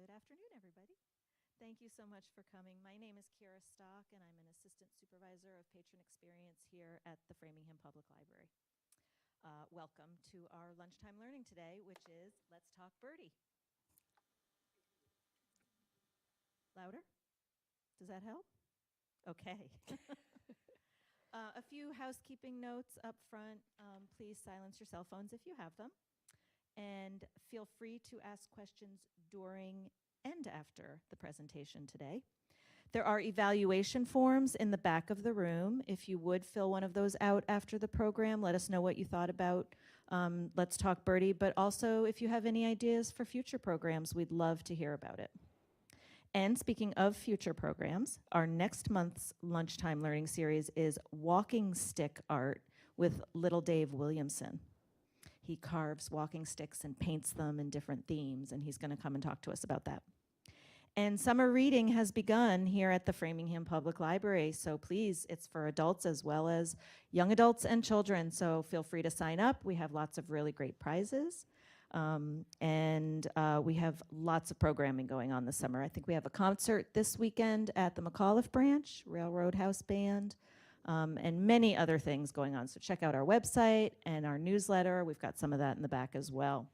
Good afternoon, everybody. Thank you so much for coming. My name is Kira Stock, and I'm an Assistant Supervisor of Patron Experience here at the Framingham Public Library. Welcome to our lunchtime learning today, which is Let's Talk Birdie. Louder? Does that help? Okay. A few housekeeping notes up front. Please silence your cell phones if you have them. And feel free to ask questions during and after the presentation today. There are evaluation forms in the back of the room. If you would fill one of those out after the program, let us know what you thought about Let's Talk Birdie, but also if you have any ideas for future programs, we'd love to hear about it. And speaking of future programs, our next month's Lunchtime Learning Series is Walking Stick Art with Little Dave Williamson. He carves walking sticks and paints them in different themes, and he's going to come and talk to us about that. And summer reading has begun here at the Framingham Public Library, so please, it's for adults as well as young adults and children, so feel free to sign up. We have lots of really great prizes, and we have lots of programming going on this summer. I think we have a concert this weekend at the McAuliffe Branch, Railroad House Band, and many other things going on. So check out our website and our newsletter. We've got some of that in the back as well.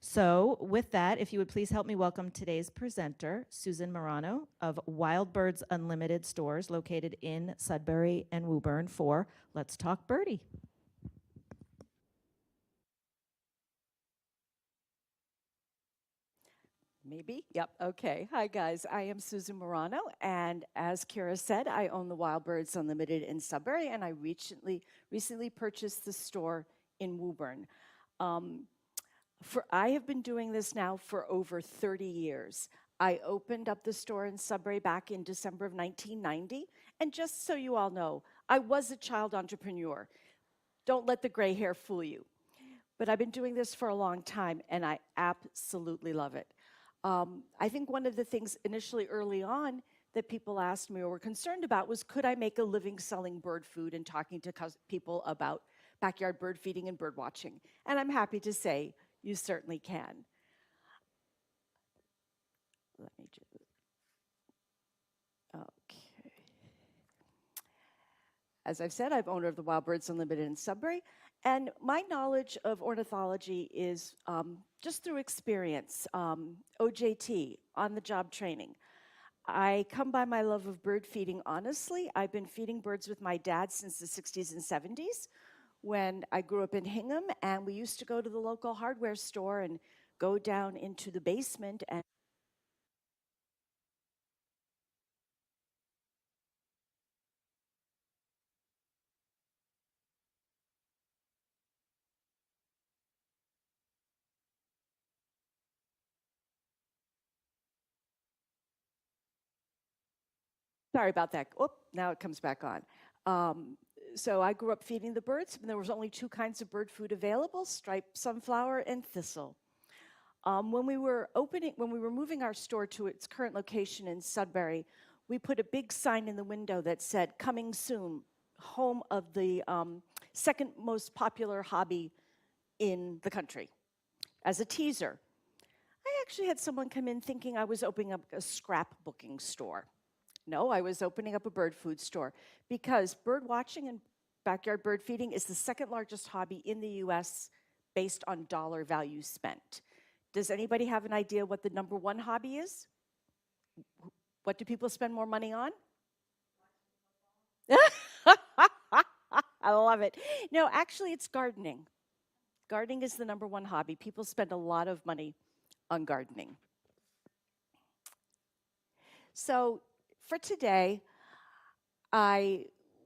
So with that, if you would please help me welcome today's presenter, Susan Maranhao of Wild Birds Unlimited stores located in Sudbury and Woburn for Let's Talk Birdie. Maybe? Yep. Okay. Hi, guys. I am Susan Maranhao, and as Kira said, I own the Wild Birds Unlimited in Sudbury, and I recently purchased the store in Woburn. I have been doing this now for over 30 years. I opened up the store in Sudbury back in December of 1990, and just so you all know, I was a child entrepreneur. Don't let the gray hair fool you. But I've been doing this for a long time, and I absolutely love it. I think one of the things initially early on that people asked me or were concerned about was, could I make a living selling bird food and talking to people about backyard bird feeding and bird watching? And I'm happy to say you certainly can. Let me just, okay. As I've said, I'm owner of the Wild Birds Unlimited in Sudbury, and my knowledge of ornithology is just through experience, OJT, on-the-job training. I come by my love of bird feeding honestly. I've been feeding birds with my dad since the 60s and 70s when I grew up in Hingham, and we used to go to the local hardware store and go down into the basement and sorry about that. Oh, now it comes back on. So I grew up feeding the birds, and there was only two kinds of bird food available: striped sunflower and thistle. When we were moving our store to its current location in Sudbury, we put a big sign in the window that said, "Coming soon, home of the second most popular hobby in the country," as a teaser. I actually had someone come in thinking I was opening up a scrapbooking store. No, I was opening up a bird food store because bird watching and backyard bird feeding is the second largest hobby in the U.S. based on dollar value spent. Does anybody have an idea what the number one hobby is? What do people spend more money on? I love it. No, actually, it's gardening. Gardening is the number one hobby. People spend a lot of money on gardening. So for today, I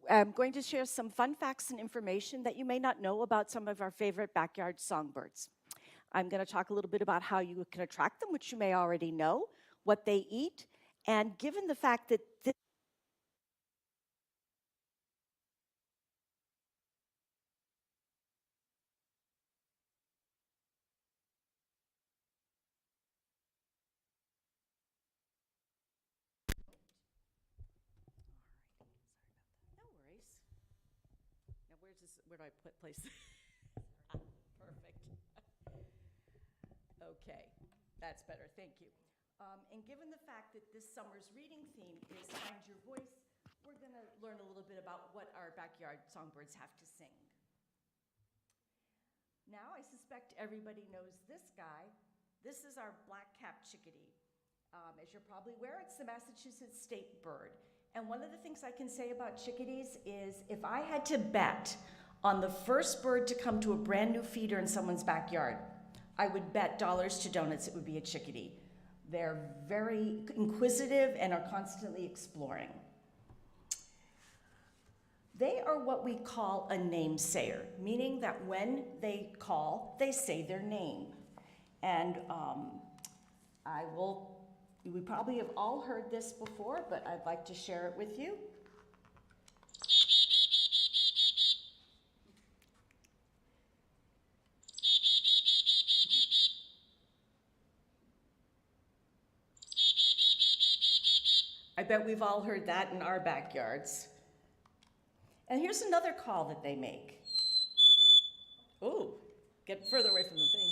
am going to share some fun facts and information that you may not know about some of our favorite backyard songbirds. I'm going to talk a little bit about how you can attract them, which you may already know, what they eat, and given the fact that no worries. Now where do I place this? Perfect. Okay, that's better, thank you. And given the fact that this summer's reading theme is Find Your Voice, we're going to learn a little bit about what our backyard songbirds have to sing. Now, I suspect everybody knows this guy. This is our black-capped chickadee. As you're probably aware, it's the Massachusetts state bird. And one of the things I can say about chickadees is if I had to bet on the first bird to come to a brand new feeder in someone's backyard, I would bet dollars to donuts it would be a chickadee. They're very inquisitive and are constantly exploring. They are what we call a namesayer, meaning that when they call, they say their name. And we probably have all heard this before, but I'd like to share it with you. I bet we've all heard that in our backyards. And here's another call that they make. Ooh, get further away from the thing.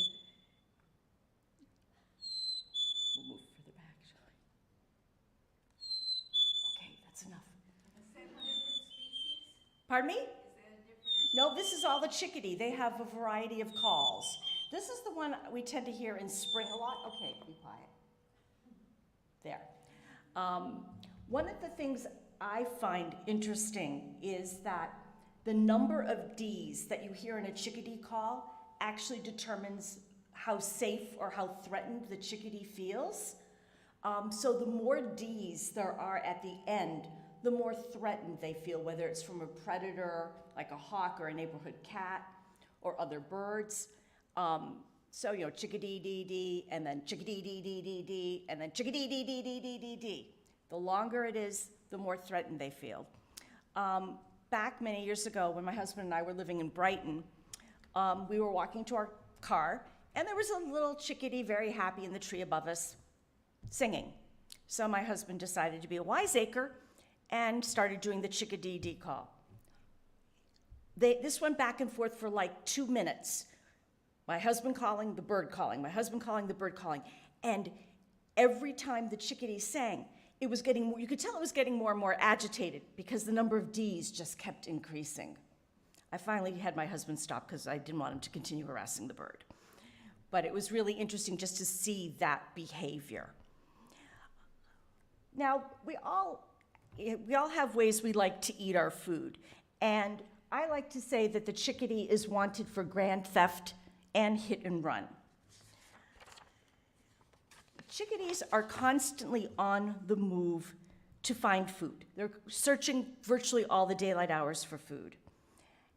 We'll move further back, shall we? Okay, that's enough. Is that a different species? Pardon me? Is that a different? No, this is all the chickadee. They have a variety of calls. This is the one we tend to hear in spring a lot. Okay, be quiet. There. One of the things I find interesting is that the number of Ds that you hear in a chickadee call actually determines how safe or how threatened the chickadee feels. So the more Ds there are at the end, the more threatened they feel, whether it's from a predator like a hawk or a neighborhood cat or other birds. So, you know, chickadee dee dee, and then chickadee dee dee dee dee, and then chickadee dee dee dee dee dee dee. The longer it is, the more threatened they feel. Back many years ago, when my husband and I were living in Brighton, we were walking to our car, and there was a little chickadee very happy in the tree above us, singing. So my husband decided to be a wiseacre and started doing the chickadee dee call. This went back and forth for like 2 minutes. My husband calling, the bird calling, my husband calling, the bird calling. And every time the chickadee sang, it was getting more, you could tell it was getting more and more agitated because the number of Ds just kept increasing. I finally had my husband stop because I didn't want him to continue harassing the bird. But it was really interesting just to see that behavior. Now, we all have ways we like to eat our food. And I like to say that the chickadee is wanted for grand theft and hit and run. Chickadees are constantly on the move to find food. They're searching virtually all the daylight hours for food.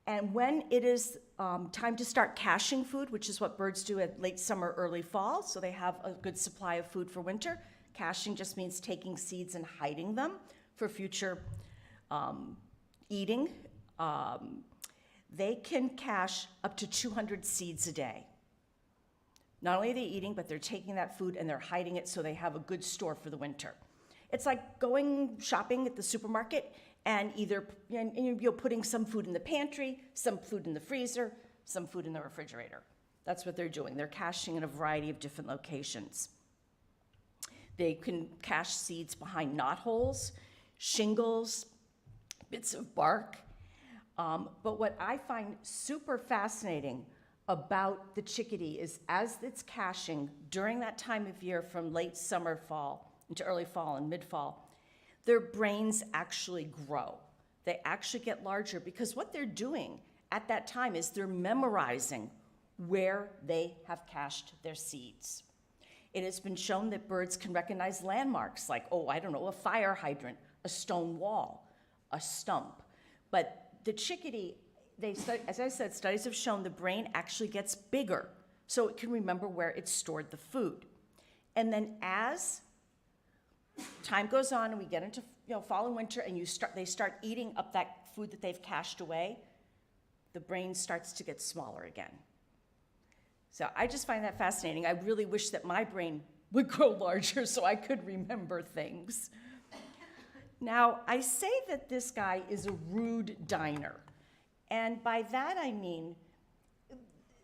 And when it is time to start caching food, which is what birds do at late summer, early fall, so they have a good supply of food for winter. Caching just means taking seeds and hiding them for future eating. They can cache up to 200 seeds a day. Not only are they eating, but they're taking that food and they're hiding it so they have a good store for the winter. It's like going shopping at the supermarket and either you're putting some food in the pantry, some food in the freezer, some food in the refrigerator. That's what they're doing. They're caching in a variety of different locations. They can cache seeds behind knotholes, shingles, bits of bark. But what I find super fascinating about the chickadee is as it's caching during that time of year from late summer, fall, into early fall and mid-fall, their brains actually grow. They actually get larger because what they're doing at that time is they're memorizing where they have cached their seeds. It has been shown that birds can recognize landmarks like, oh, I don't know, a fire hydrant, a stone wall, a stump. But the chickadee, as I said, studies have shown the brain actually gets bigger so it can remember where it stored the food. And then as time goes on and we get into fall and winter and they start eating up that food that they've cached away, the brain starts to get smaller again. So I just find that fascinating. I really wish that my brain would grow larger so I could remember things. Now, I say that this guy is a rude diner. And by that I mean,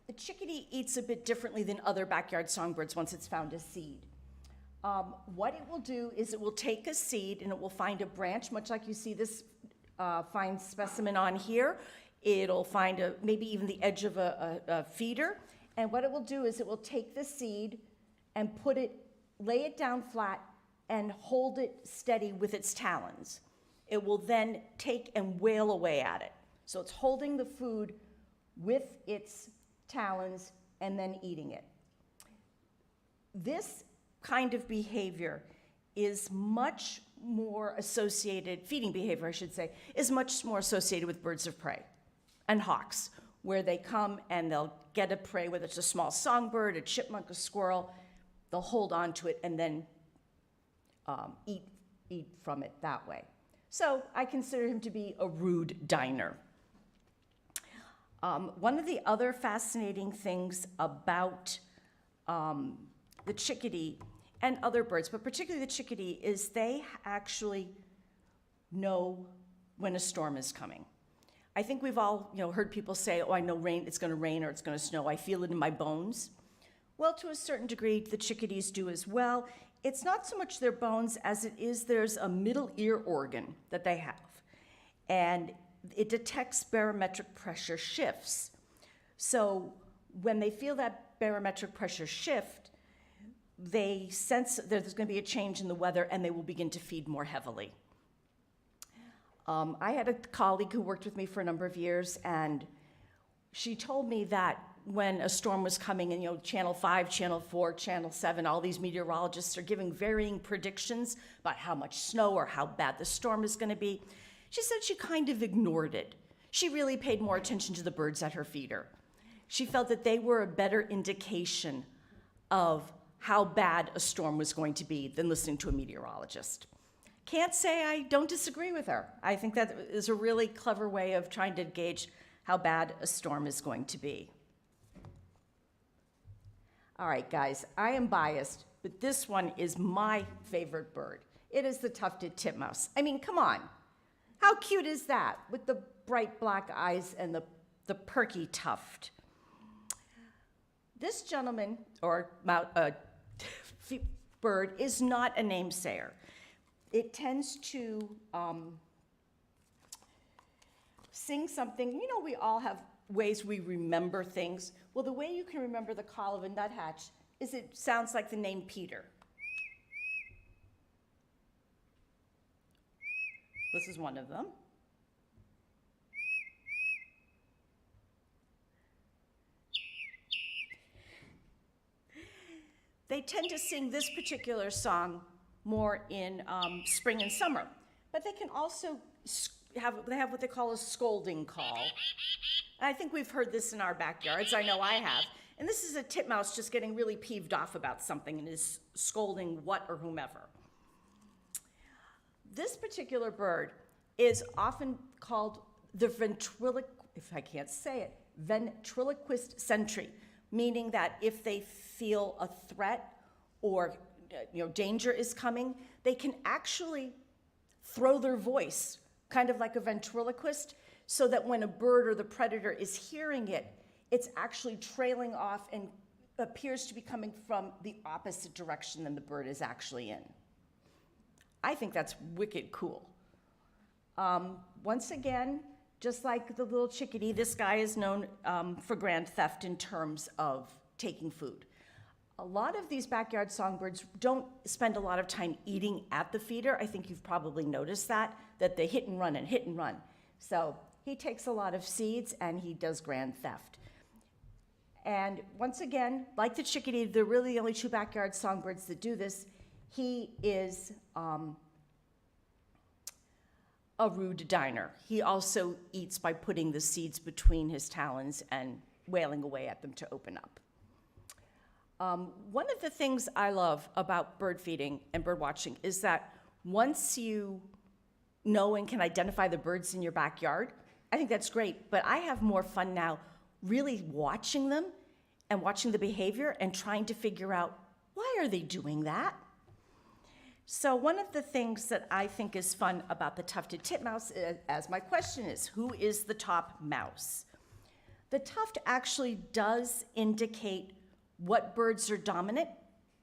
the chickadee eats a bit differently than other backyard songbirds once it's found a seed. What it will do is it will take a seed and it will find a branch, much like you see this fine specimen on here. It'll find maybe even the edge of a feeder. And what it will do is it will take the seed and lay it down flat and hold it steady with its talons. It will then take and wail away at it. So it's holding the food with its talons and then eating it. This kind of behavior is much more associated, feeding behavior I should say, is much more associated with birds of prey and hawks, where they come and they'll get a prey, whether it's a small songbird, a chipmunk, a squirrel, they'll hold on to it and then eat from it that way. So I consider him to be a rude diner. One of the other fascinating things about the chickadee and other birds, but particularly the chickadee, is they actually know when a storm is coming. I think we've all heard people say, oh, I know it's going to rain or it's going to snow. I feel it in my bones. Well, to a certain degree, the chickadees do as well. It's not so much their bones as it is there's a middle ear organ that they have. And it detects barometric pressure shifts. So when they feel that barometric pressure shift, they sense there's going to be a change in the weather and they will begin to feed more heavily. I had a colleague who worked with me for a number of years, and she told me that when a storm was coming, and Channel 5, Channel 4, Channel 7, all these meteorologists are giving varying predictions about how much snow or how bad the storm is going to be. She said she kind of ignored it. She really paid more attention to the birds at her feeder. She felt that they were a better indication of how bad a storm was going to be than listening to a meteorologist. Can't say I don't disagree with her. I think that is a really clever way of trying to gauge how bad a storm is going to be. All right, guys, I am biased, but this one is my favorite bird. It is the tufted titmouse. I mean, come on. How cute is that with the bright black eyes and the perky tuft? This gentleman, or bird, is not a namesayer. It tends to sing something. We all have ways we remember things. Well, the way you can remember the call of a nuthatch is it sounds like the name Peter. This is one of them. They tend to sing this particular song more in spring and summer, but they can also have what they call a scolding call. And I think we've heard this in our backyards. I know I have. And this is a titmouse just getting really peeved off about something and is scolding what or whomever. This particular bird is often called the ventriloquist sentry, meaning that if they feel a threat or danger is coming, they can actually throw their voice, kind of like a ventriloquist, so that when a bird or the predator is hearing it, it's actually trailing off and appears to be coming from the opposite direction than the bird is actually in. I think that's wicked cool. Once again, just like the little chickadee, this guy is known for grand theft in terms of taking food. A lot of these backyard songbirds don't spend a lot of time eating at the feeder. I think you've probably noticed that they hit and run and hit and run. So he takes a lot of seeds and he does grand theft. And once again, like the chickadee, they're really the only two backyard songbirds that do this. He is a rude diner. He also eats by putting the seeds between his talons and wailing away at them to open up. One of the things I love about bird feeding and bird watching is that once you know and can identify the birds in your backyard, I think that's great, but I have more fun now really watching them and watching the behavior and trying to figure out, why are they doing that? So one of the things that I think is fun about the tufted titmouse, as my question is, who is the top mouse? The tuft actually does indicate what birds are dominant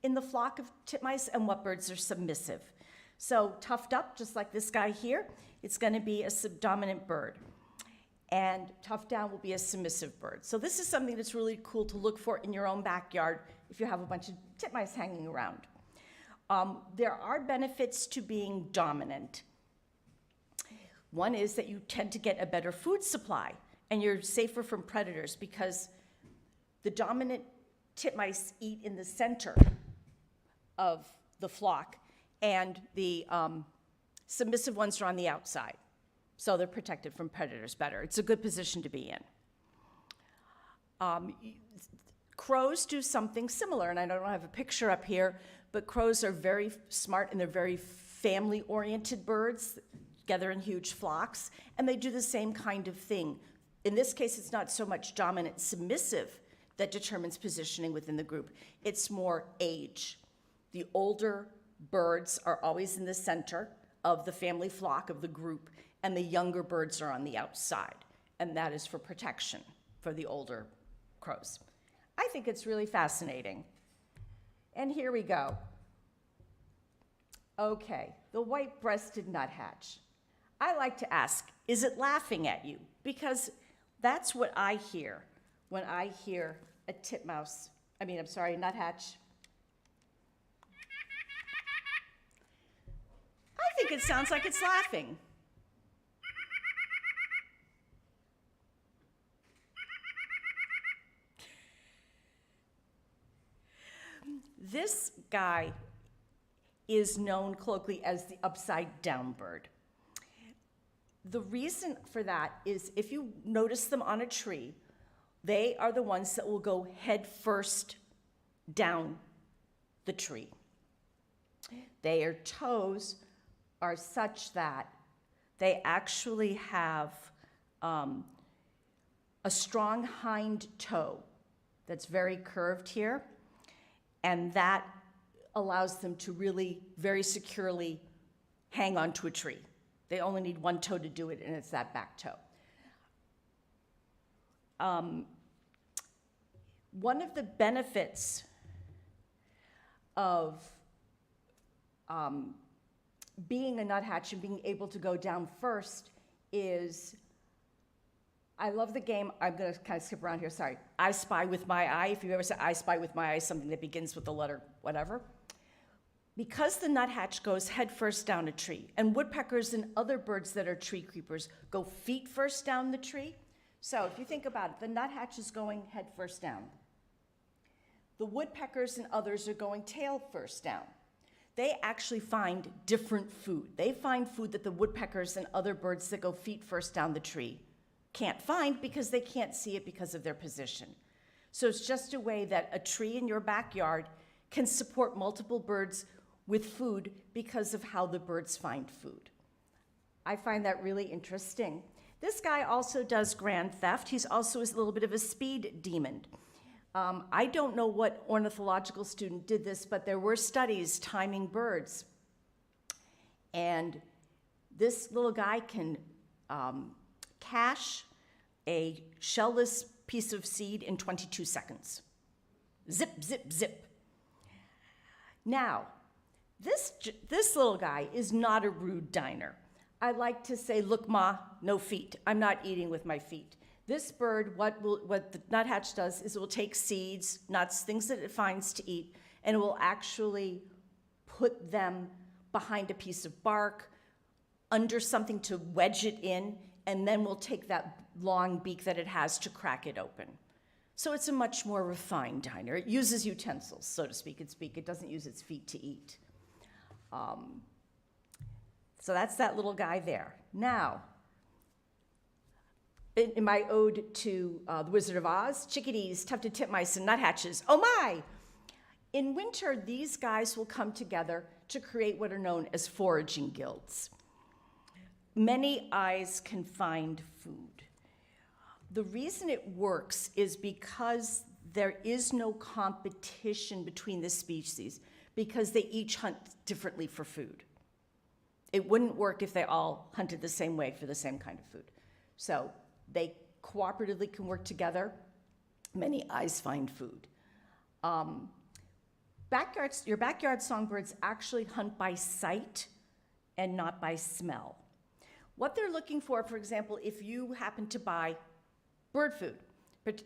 in the flock of titmice and what birds are submissive. So tufted up, just like this guy here, it's going to be a subdominant bird. And tufted down will be a submissive bird. So this is something that's really cool to look for in your own backyard if you have a bunch of titmice hanging around. There are benefits to being dominant. One is that you tend to get a better food supply, and you're safer from predators because the dominant titmice eat in the center of the flock, and the submissive ones are on the outside. So they're protected from predators better. It's a good position to be in. Crows do something similar, and I don't have a picture up here, but crows are very smart and they're very family-oriented birds, together in huge flocks, and they do the same kind of thing. In this case, it's not so much dominant submissive that determines positioning within the group. It's more age. The older birds are always in the center of the family flock of the group, and the younger birds are on the outside, and that is for protection for the older crows. I think it's really fascinating. And here we go. Okay, the white-breasted nuthatch. I like to ask, is it laughing at you? Because that's what I hear when I hear a nuthatch. I think it sounds like it's laughing. This guy is known colloquially as the upside-down bird. The reason for that is if you notice them on a tree, they are the ones that will go head first down the tree. Their toes are such that they actually have a strong hind toe that's very curved here, and that allows them to really very securely hang onto a tree. They only need one toe to do it, and it's that back toe. One of the benefits of being a nuthatch and being able to go down first is, I love the game, I'm gonna kind of skip around here, sorry. I spy with my eye. If you've ever said I spy with my eye, something that begins with the letter whatever. Because the nuthatch goes head first down a tree, and woodpeckers and other birds that are tree creepers go feet first down the tree. So if you think about it, the nuthatch is going head first down. The woodpeckers and others are going tail first down. They actually find different food. They find food that the woodpeckers and other birds that go feet first down the tree can't find because they can't see it because of their position. So it's just a way that a tree in your backyard can support multiple birds with food because of how the birds find food. I find that really interesting. This guy also does grand theft. He's also a little bit of a speed demon. I don't know what ornithological student did this, but there were studies timing birds. And this little guy can cache a shellless piece of seed in 22 seconds. Zip, zip, zip. Now, this little guy is not a rude diner. I like to say, look, Ma, no feet. I'm not eating with my feet. This bird, what the nuthatch does is it will take seeds, nuts, things that it finds to eat, and it will actually put them behind a piece of bark, under something to wedge it in, and then will take that long beak that it has to crack it open. So it's a much more refined diner. It uses utensils, so to speak. It doesn't use its feet to eat. So that's that little guy there. Now, in my ode to The Wizard of Oz, chickadees, tufted titmice, and nuthatches, oh my! In winter, these guys will come together to create what are known as foraging guilds. Many eyes can find food. The reason it works is because there is no competition between the species, because they each hunt differently for food. It wouldn't work if they all hunted the same way for the same kind of food. So they cooperatively can work together. Many eyes find food. Your backyard songbirds actually hunt by sight and not by smell. What they're looking for example, if you happen to buy bird food,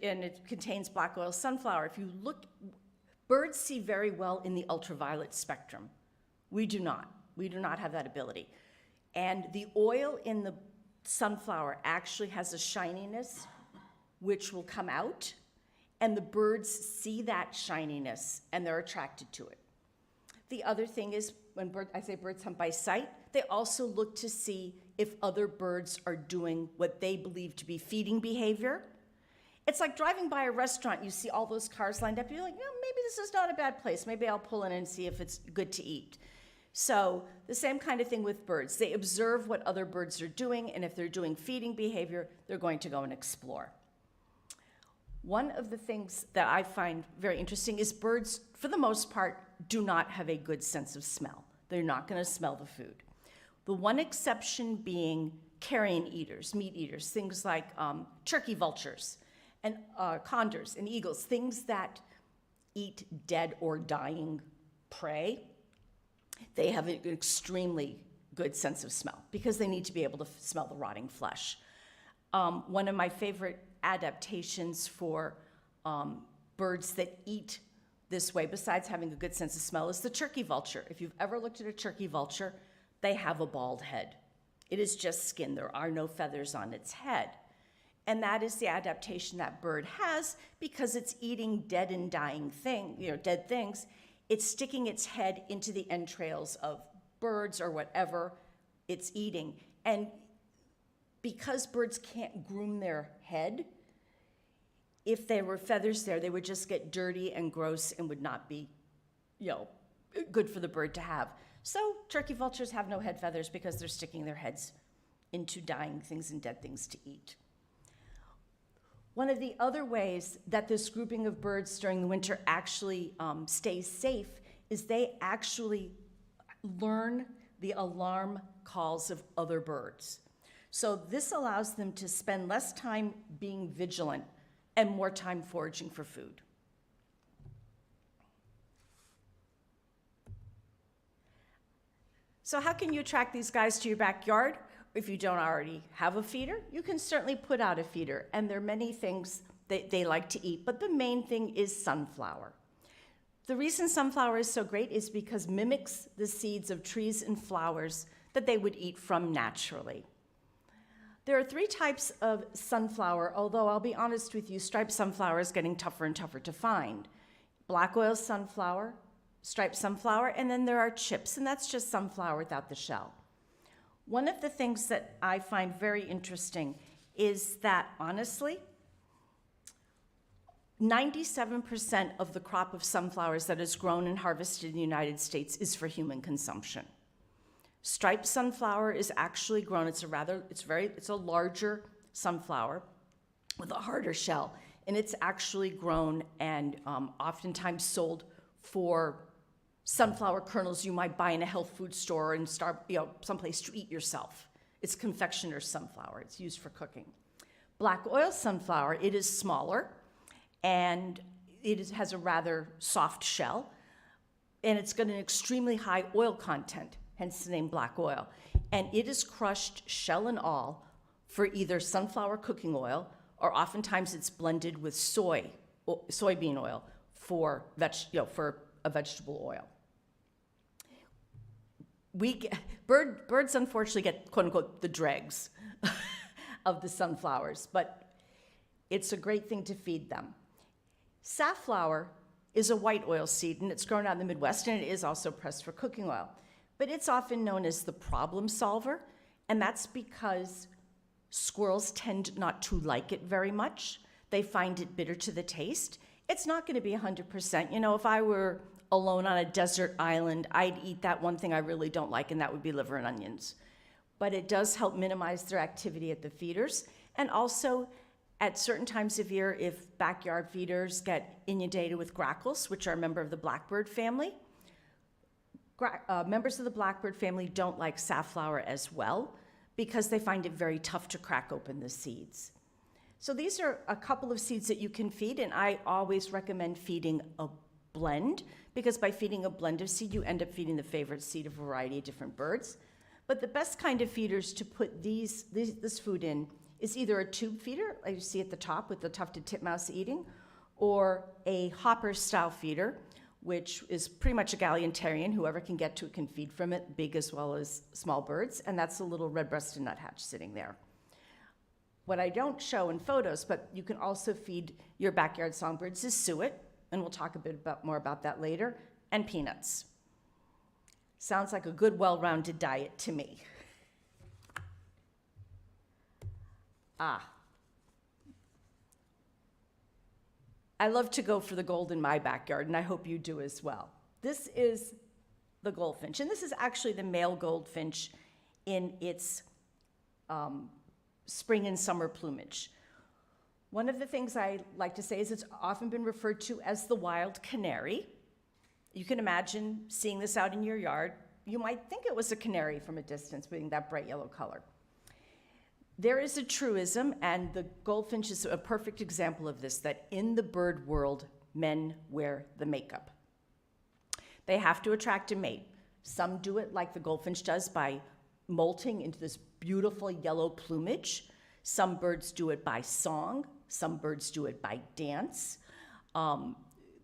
and it contains black oil sunflower, if you look, birds see very well in the ultraviolet spectrum. We do not. We do not have that ability. And the oil in the sunflower actually has a shininess which will come out, and the birds see that shininess and they're attracted to it. The other thing is, when I say birds hunt by sight, they also look to see if other birds are doing what they believe to be feeding behavior. It's like driving by a restaurant, you see all those cars lined up, you're like, maybe this is not a bad place, maybe I'll pull in and see if it's good to eat. So the same kind of thing with birds. They observe what other birds are doing, and if they're doing feeding behavior, they're going to go and explore. One of the things that I find very interesting is birds, for the most part, do not have a good sense of smell. They're not going to smell the food. The one exception being carrion eaters, meat eaters, things like turkey vultures and condors and eagles, things that eat dead or dying prey. They have an extremely good sense of smell because they need to be able to smell the rotting flesh. One of my favorite adaptations for birds that eat this way, besides having a good sense of smell, is the turkey vulture. If you've ever looked at a turkey vulture, they have a bald head. It is just skin. There are no feathers on its head. And that is the adaptation that bird has because it's eating dead and dying dead things. It's sticking its head into the entrails of birds or whatever it's eating. And because birds can't groom their head, if there were feathers there, they would just get dirty and gross and would not be, good for the bird to have. So turkey vultures have no head feathers because they're sticking their heads into dying things and dead things to eat. One of the other ways that this grouping of birds during the winter actually stays safe is they actually learn the alarm calls of other birds. So this allows them to spend less time being vigilant and more time foraging for food. So how can you attract these guys to your backyard? If you don't already have a feeder, you can certainly put out a feeder. And there are many things that they like to eat, but the main thing is sunflower. The reason sunflower is so great is because it mimics the seeds of trees and flowers that they would eat from naturally. There are 3 types of sunflower, although I'll be honest with you, striped sunflower is getting tougher and tougher to find. Black oil sunflower, striped sunflower, and then there are chips, and that's just sunflower without the shell. One of the things that I find very interesting is that, honestly, 97% of the crop of sunflowers that is grown and harvested in the United States is for human consumption. Striped sunflower is actually grown. It's a larger sunflower with a harder shell, and it's actually grown and oftentimes sold for sunflower kernels you might buy in a health food store and someplace to eat yourself. It's confectioner's sunflower. It's used for cooking. Black oil sunflower, it is smaller, and it has a rather soft shell, and it's got an extremely high oil content, hence the name black oil. And it is crushed shell and all for either sunflower cooking oil, or oftentimes it's blended with soybean oil for a vegetable oil. Birds unfortunately get, quote unquote, the dregs of the sunflowers, but it's a great thing to feed them. Safflower is a white oil seed, and it's grown out in the Midwest, and it is also pressed for cooking oil. But it's often known as the problem solver, and that's because squirrels tend not to like it very much. They find it bitter to the taste. It's not going to be 100%. If I were alone on a desert island, I'd eat that one thing I really don't like, and that would be liver and onions. But it does help minimize their activity at the feeders, and also at certain times of year, if backyard feeders get inundated with grackles, which are a member of the blackbird family, members of the blackbird family don't like safflower as well because they find it very tough to crack open the seeds. So these are a couple of seeds that you can feed, and I always recommend feeding a blend, because by feeding a blend of seed, you end up feeding the favorite seed of a variety of different birds. But the best kind of feeders to put this food in is either a tube feeder, like you see at the top with the tufted titmouse eating, or a hopper-style feeder, which is pretty much egalitarian. Whoever can get to it can feed from it, big as well as small birds, and that's a little red-breasted nuthatch sitting there. What I don't show in photos, but you can also feed your backyard songbirds, is suet, and we'll talk a bit more about that later, and peanuts. Sounds like a good, well-rounded diet to me. I love to go for the gold in my backyard, and I hope you do as well. This is the goldfinch, and this is actually the male goldfinch in its spring and summer plumage. One of the things I like to say is it's often been referred to as the wild canary. You can imagine seeing this out in your yard. You might think it was a canary from a distance, being that bright yellow color. There is a truism, and the goldfinch is a perfect example of this, that in the bird world, men wear the makeup. They have to attract a mate. Some do it like the goldfinch does by molting into this beautiful yellow plumage. Some birds do it by song. Some birds do it by dance.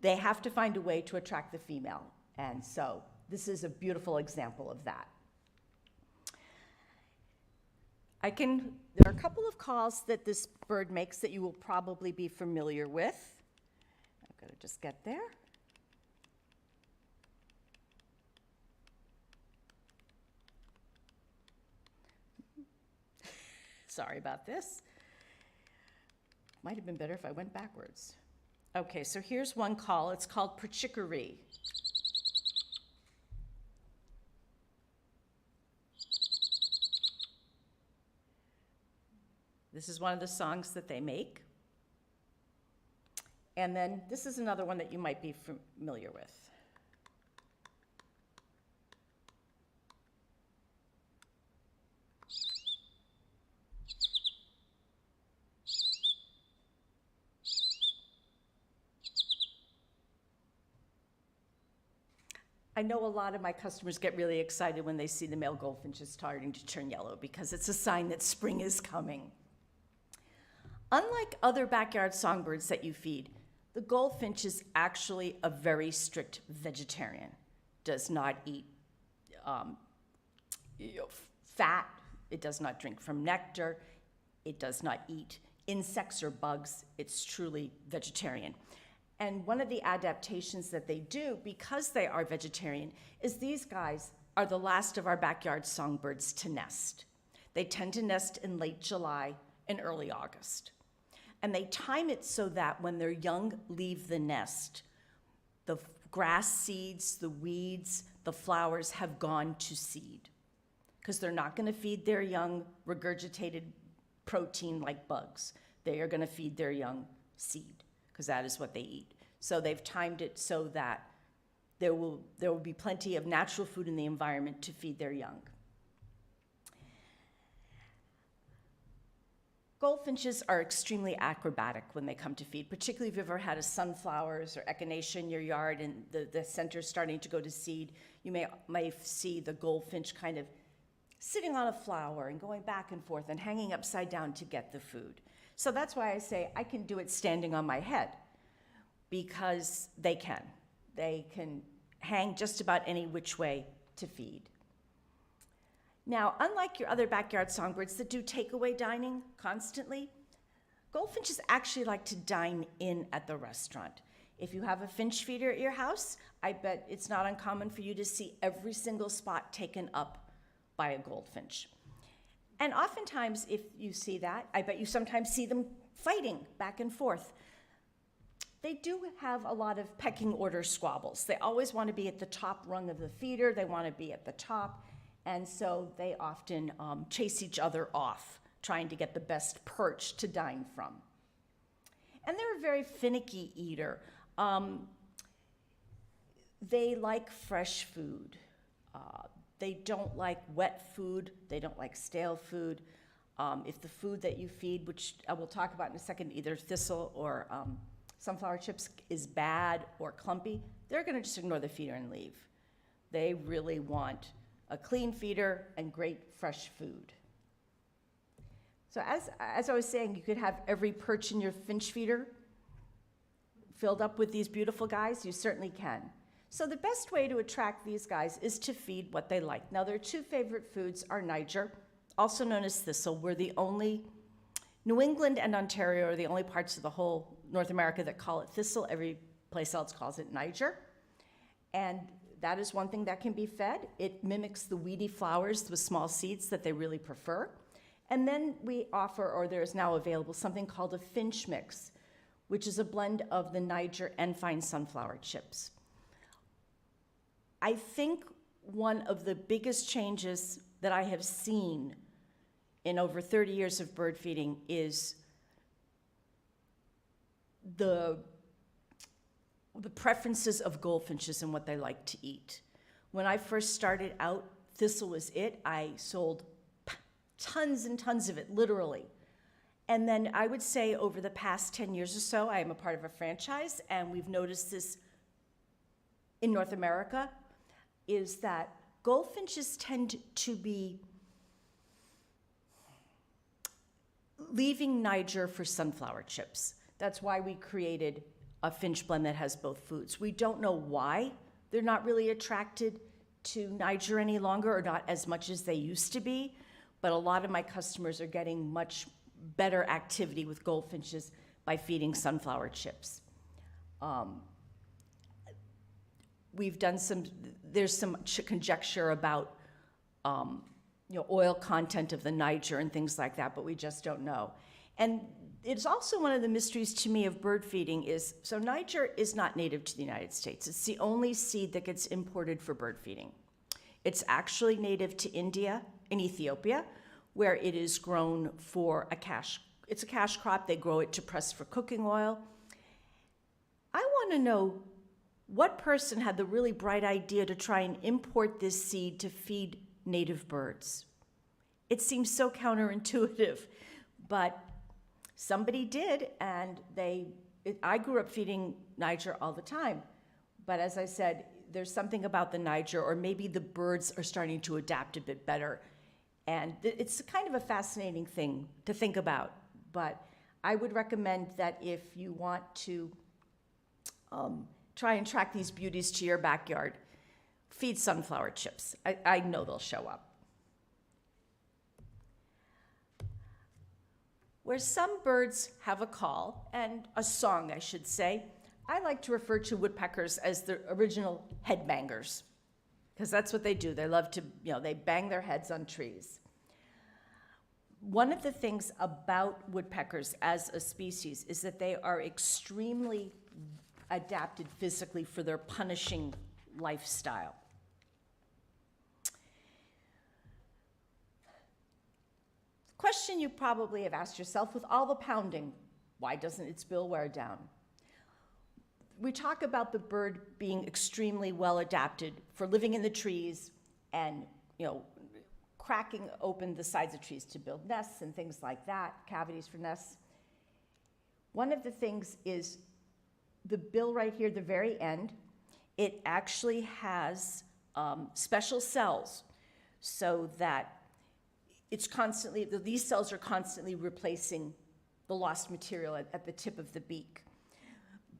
They have to find a way to attract the female. And so this is a beautiful example of that. There are a couple of calls that this bird makes that you will probably be familiar with. I've got to just get there. Sorry about this. Might have been better if I went backwards. Okay, so here's one call. It's called Perchicory. This is one of the songs that they make. And then this is another one that you might be familiar with. I know a lot of my customers get really excited when they see the male goldfinches starting to turn yellow because it's a sign that spring is coming. Unlike other backyard songbirds that you feed, the goldfinch is actually a very strict vegetarian. Does not eat fat, it does not drink from nectar, it does not eat insects or bugs, it's truly vegetarian. And one of the adaptations that they do, because they are vegetarian, is these guys are the last of our backyard songbirds to nest. They tend to nest in late July and early August. And they time it so that when their young leave the nest, the grass seeds, the weeds, the flowers have gone to seed. Because they're not going to feed their young regurgitated protein like bugs. They are going to feed their young seed, because that is what they eat. So they've timed it so that there will be plenty of natural food in the environment to feed their young. Goldfinches are extremely acrobatic when they come to feed, particularly if you've ever had a sunflowers or echinacea in your yard and the center's starting to go to seed. You may see the goldfinch kind of sitting on a flower and going back and forth and hanging upside down to get the food. So that's why I say I can do it standing on my head, because they can. They can hang just about any which way to feed. Now, unlike your other backyard songbirds that do takeaway dining constantly, goldfinches actually like to dine in at the restaurant. If you have a finch feeder at your house, I bet it's not uncommon for you to see every single spot taken up by a goldfinch. And oftentimes, if you see that, I bet you sometimes see them fighting back and forth. They do have a lot of pecking order squabbles. They always want to be at the top rung of the feeder. They want to be at the top. And so they often chase each other off, trying to get the best perch to dine from. And they're a very finicky eater. They like fresh food. They don't like wet food. They don't like stale food. If the food that you feed, which I will talk about in a second, either thistle or sunflower chips, is bad or clumpy, they're going to just ignore the feeder and leave. They really want a clean feeder and great fresh food. So as I was saying, you could have every perch in your finch feeder filled up with these beautiful guys. You certainly can. So the best way to attract these guys is to feed what they like. Now, their two favorite foods are Niger, also known as thistle. We're the only, New England and Ontario are the only parts of the whole North America that call it thistle. Every place else calls it Niger. And that is one thing that can be fed. It mimics the weedy flowers with small seeds that they really prefer. And then we offer, or there is now available, something called a finch mix, which is a blend of the Niger and fine sunflower chips. I think one of the biggest changes that I have seen in over 30 years of bird feeding is the preferences of goldfinches and what they like to eat. When I first started out, thistle was it. I sold tons and tons of it, literally. And then I would say over the past 10 years or so, I am a part of a franchise, and we've noticed this in North America, is that goldfinches tend to be leaving Niger for sunflower chips. That's why we created a finch blend that has both foods. We don't know why they're not really attracted to Niger any longer, or not as much as they used to be, but a lot of my customers are getting much better activity with goldfinches by feeding sunflower chips. We've done there's some conjecture about oil content of the Niger and things like that, but we just don't know. And it's also one of the mysteries to me of bird feeding is, so Niger is not native to the United States. It's the only seed that gets imported for bird feeding. It's actually native to India and Ethiopia, where it is grown for it's a cash crop. They grow it to press for cooking oil. I want to know what person had the really bright idea to try and import this seed to feed native birds. It seems so counterintuitive, but somebody did, and I grew up feeding Niger all the time. But as I said, there's something about the Niger, or maybe the birds are starting to adapt a bit better. And it's kind of a fascinating thing to think about. But I would recommend that if you want to try and track these beauties to your backyard, feed sunflower chips. I know they'll show up. Where some birds have a call, and a song, I should say, I like to refer to woodpeckers as the original headbangers, because that's what they do. They love to, they bang their heads on trees. One of the things about woodpeckers as a species is that they are extremely adapted physically for their punishing lifestyle. Question you probably have asked yourself, with all the pounding, why doesn't its bill wear down? We talk about the bird being extremely well adapted for living in the trees and, cracking open the sides of trees to build nests and things like that, cavities for nests. One of the things is the bill right here, the very end, it actually has special cells so that these cells are constantly replacing the lost material at the tip of the beak.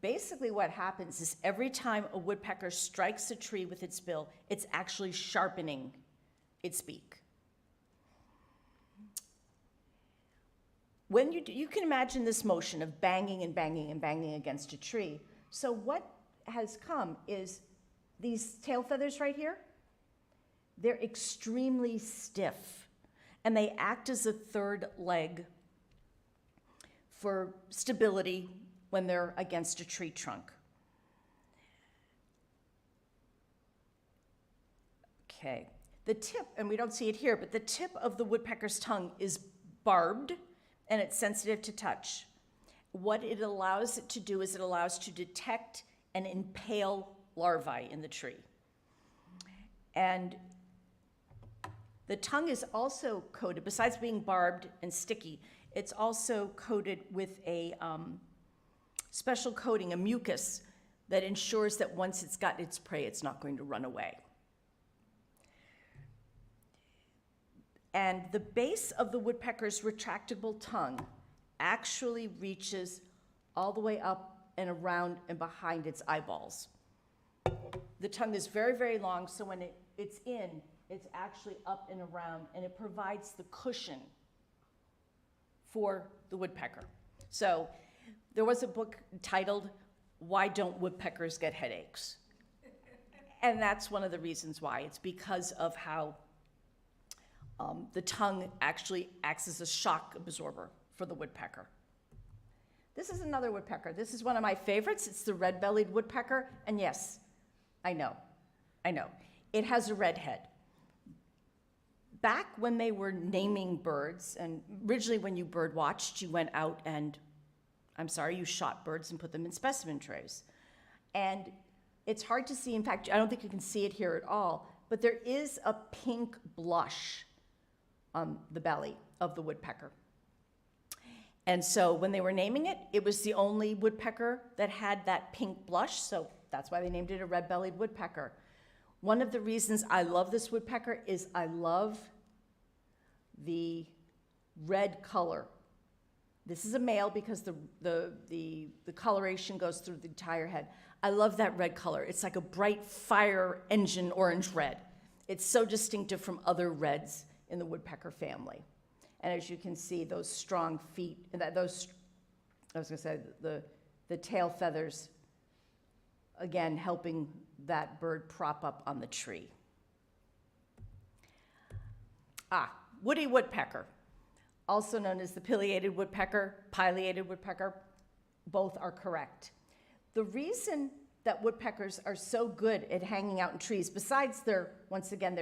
Basically what happens is every time a woodpecker strikes a tree with its bill, it's actually sharpening its beak. When you can imagine this motion of banging and banging and banging against a tree. So what has come is these tail feathers right here, they're extremely stiff, and they act as a third leg for stability when they're against a tree trunk. Okay, the tip, and we don't see it here, but the tip of the woodpecker's tongue is barbed, and it's sensitive to touch. What it allows it to do is it allows to detect and impale larvae in the tree. And the tongue is also coated, besides being barbed and sticky, it's also coated with a special coating, a mucus, that ensures that once it's got its prey, it's not going to run away. And the base of the woodpecker's retractable tongue actually reaches all the way up and around and behind its eyeballs. The tongue is very, very long, so when it's in, it's actually up and around, and it provides the cushion for the woodpecker. So there was a book titled, "Why Don't Woodpeckers Get Headaches?" And that's one of the reasons why. It's because of how the tongue actually acts as a shock absorber for the woodpecker. This is another woodpecker. This is one of my favorites. It's the red-bellied woodpecker. And yes, I know. It has a red head. Back when they were naming birds, and originally when you bird watched, you went out and, you shot birds and put them in specimen trays. And it's hard to see. In fact, I don't think you can see it here at all, but there is a pink blush on the belly of the woodpecker. And so when they were naming it, it was the only woodpecker that had that pink blush, so that's why they named it a red-bellied woodpecker. One of the reasons I love this woodpecker is I love the red color. This is a male because the coloration goes through the entire head. I love that red color. It's like a bright fire engine orange red. It's so distinctive from other reds in the woodpecker family. And as you can see, those strong feet, and the tail feathers, again, helping that bird prop up on the tree. Woody woodpecker, also known as the pileated woodpecker, both are correct. The reason that woodpeckers are so good at hanging out in trees, besides their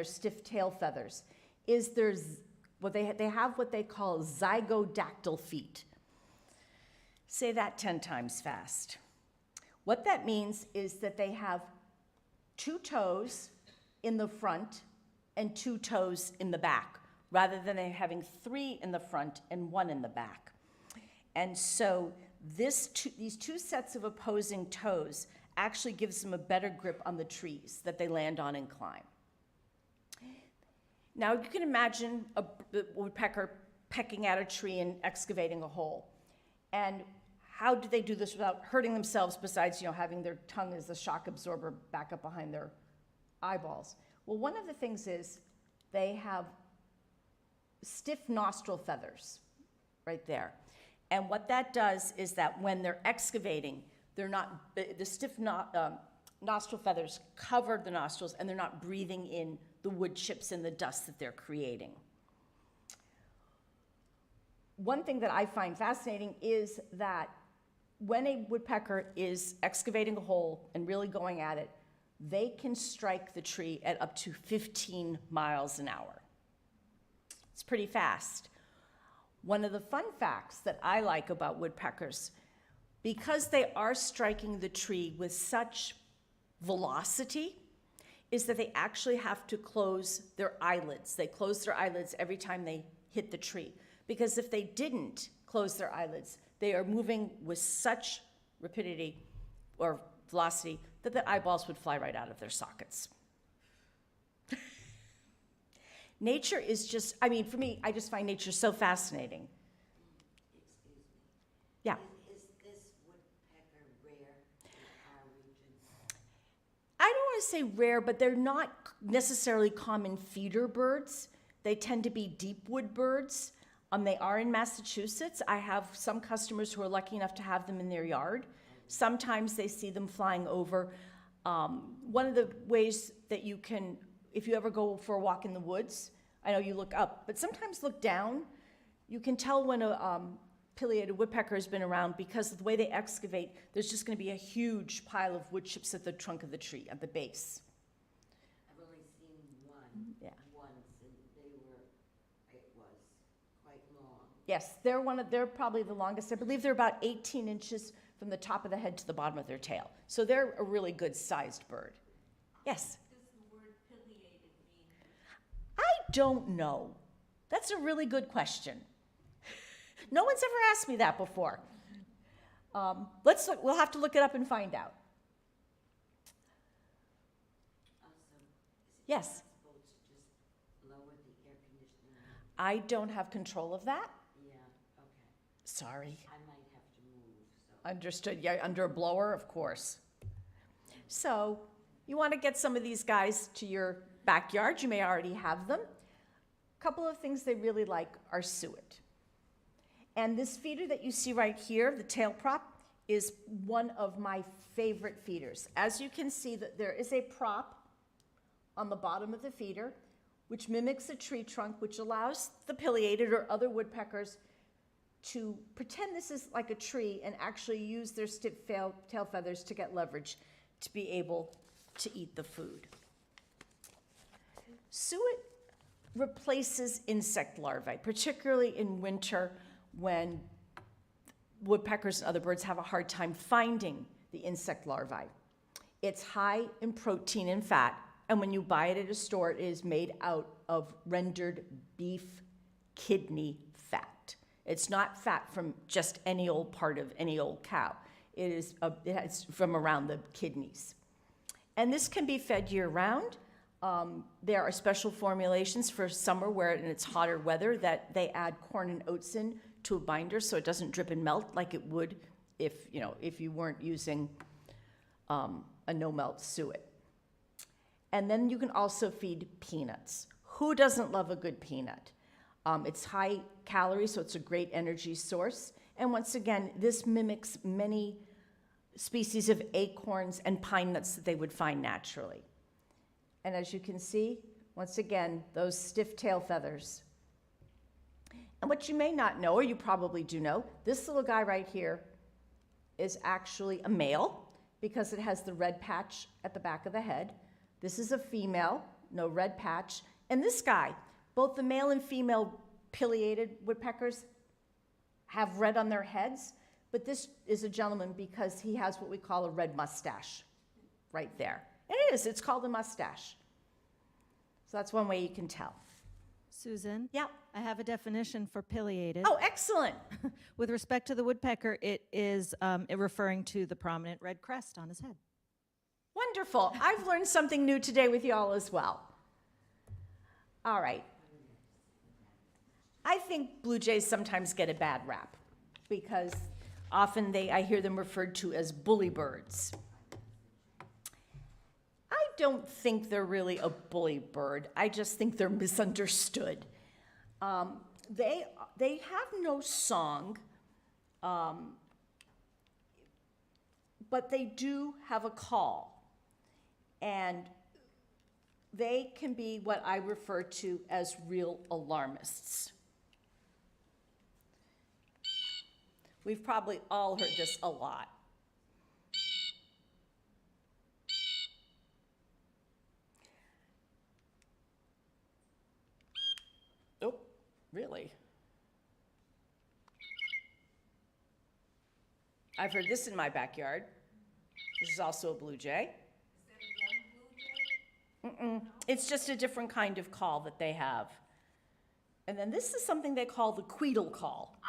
stiff tail feathers, is they have what they call zygodactyl feet. Say that 10 times fast. What that means is that they have 2 toes in the front and 2 toes in the back, rather than having 3 in the front and 1 in the back. And so these 2 sets of opposing toes actually gives them a better grip on the trees that they land on and climb. Now you can imagine a woodpecker pecking at a tree and excavating a hole. And how do they do this without hurting themselves besides, having their tongue as a shock absorber back up behind their eyeballs? Well, one of the things is they have stiff nostril feathers right there. And what that does is that when they're excavating, the stiff nostril feathers cover the nostrils and they're not breathing in the wood chips and the dust that they're creating. One thing that I find fascinating is that when a woodpecker is excavating a hole and really going at it, they can strike the tree at up to 15 miles an hour. It's pretty fast. One of the fun facts that I like about woodpeckers, because they are striking the tree with such velocity, is that they actually have to close their eyelids. They close their eyelids every time they hit the tree. Because if they didn't close their eyelids, they are moving with such rapidity or velocity that the eyeballs would fly right out of their sockets. Nature is just, for me, I just find nature so fascinating. Excuse me. Yeah. Is this woodpecker rare in our region? I don't want to say rare, but they're not necessarily common feeder birds. They tend to be deep wood birds. They are in Massachusetts. I have some customers who are lucky enough to have them in their yard. Sometimes they see them flying over. One of the ways that you can, if you ever go for a walk in the woods, I know you look up, but sometimes look down. You can tell when a pileated woodpecker has been around because of the way they excavate. There's just going to be a huge pile of wood chips at the trunk of the tree, at the base. I've only seen one. Yeah. Once, and it was quite long. Yes, they're probably the longest. I believe they're about 18 inches from the top of the head to the bottom of their tail. So they're a really good sized bird. Yes? What does the word pileated mean? I don't know. That's a really good question. No one's ever asked me that before. We'll have to look it up and find out. Yes, Supposed to just lower the air conditioning? I don't have control of that. Yeah, okay. Sorry. I might have to move, so. Understood. Yeah, under a blower, of course. So you want to get some of these guys to your backyard. You may already have them. A couple of things they really like are suet. And this feeder that you see right here, the tail prop, is one of my favorite feeders. As you can see, that there is a prop on the bottom of the feeder, which mimics a tree trunk, which allows the pileated or other woodpeckers to pretend this is like a tree and actually use their stiff tail feathers to get leverage to be able to eat the food. Suet replaces insect larvae, particularly in winter when woodpeckers and other birds have a hard time finding the insect larvae. It's high in protein and fat, and when you buy it at a store, it is made out of rendered beef kidney fat. It's not fat from just any old part of any old cow. It's from around the kidneys. And this can be fed year-round. There are special formulations for summer where it's hotter weather that they add corn and oats in to a binder so it doesn't drip and melt like it would if you weren't using a no-melt suet. And then you can also feed peanuts. Who doesn't love a good peanut? It's high calories, so it's a great energy source. And once again, this mimics many species of acorns and pine nuts that they would find naturally. And as you can see, once again, those stiff tail feathers. And what you may not know, or you probably do know, this little guy right here is actually a male because it has the red patch at the back of the head. This is a female, no red patch. And this guy, both the male and female pileated woodpeckers have red on their heads, but this is a gentleman because he has what we call a red mustache right there. And it's called a mustache. So that's one way you can tell. Susan? Yeah. I have a definition for pileated. Oh, excellent. With respect to the woodpecker, it is referring to the prominent red crest on his head. Wonderful. I've learned something new today with y'all as well. All right. I think blue jays sometimes get a bad rap because often I hear them referred to as bully birds. I don't think they're really a bully bird. I just think they're misunderstood. They have no song, but they do have a call. And they can be what I refer to as real alarmists. We've probably all heard this a lot. Oh, really? I've heard this in my backyard. This is also a blue jay. It's just a different kind of call that they have. And then this is something they call the queedle call.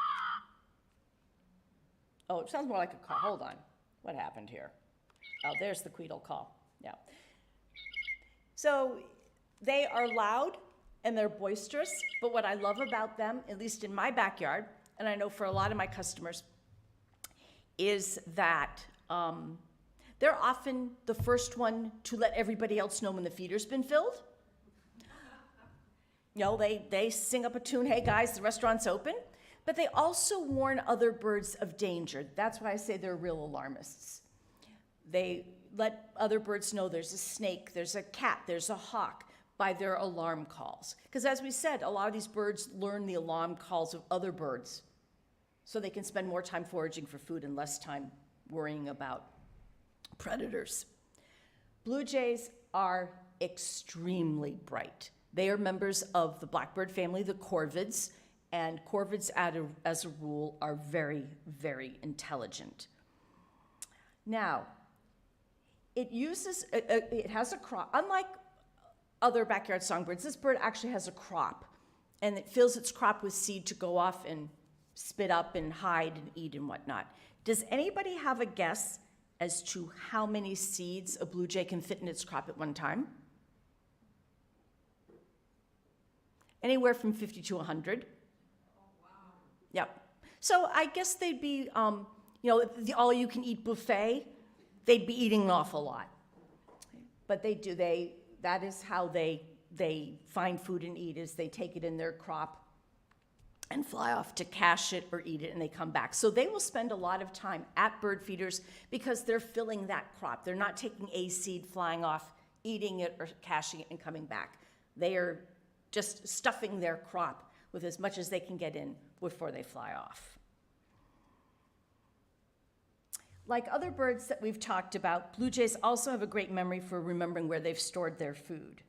Oh, it sounds more like a call. Hold on. What happened here? Oh, there's the queedle call. Yeah. So they are loud and they're boisterous, but what I love about them, at least in my backyard, and I know for a lot of my customers, is that they're often the first one to let everybody else know when the feeder's been filled. You know, they sing up a tune, hey guys, the restaurant's open. But they also warn other birds of danger. That's why I say they're real alarmists. They let other birds know there's a snake, there's a cat, there's a hawk by their alarm calls. Because as we said, a lot of these birds learn the alarm calls of other birds so they can spend more time foraging for food and less time worrying about predators. Blue jays are extremely bright. They are members of the blackbird family, the corvids, and corvids, as a rule, are very, very intelligent. Now, it has a crop. Unlike other backyard songbirds, this bird actually has a crop, and it fills its crop with seed to go off and spit up and hide and eat and whatnot. Does anybody have a guess as to how many seeds a blue jay can fit in its crop at one time? anywhere from 50 to 100. Yep. So I guess they'd be, the all-you-can-eat buffet, they'd be eating an awful lot. But that is how they find food and eat, is they take it in their crop and fly off to cache it or eat it, and they come back. So they will spend a lot of time at bird feeders because they're filling that crop. They're not taking a seed, flying off, eating it or caching it and coming back. They are just stuffing their crop with as much as they can get in before they fly off. Like other birds that we've talked about, blue jays also have a great memory for remembering where they've stored their food.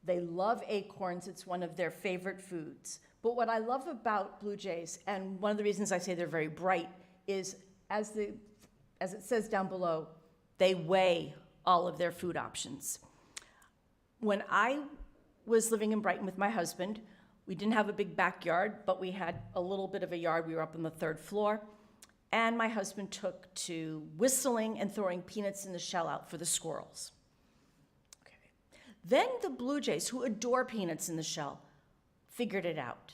They love acorns. It's one of their favorite foods. But what I love about blue jays, and one of the reasons I say they're very bright, is as it says down below, they weigh all of their food options. When I was living in Brighton with my husband, we didn't have a big backyard, but we had a little bit of a yard. We were up on the 3rd floor. And my husband took to whistling and throwing peanuts in the shell out for the squirrels. Okay. Then the blue jays, who adore peanuts in the shell, figured it out.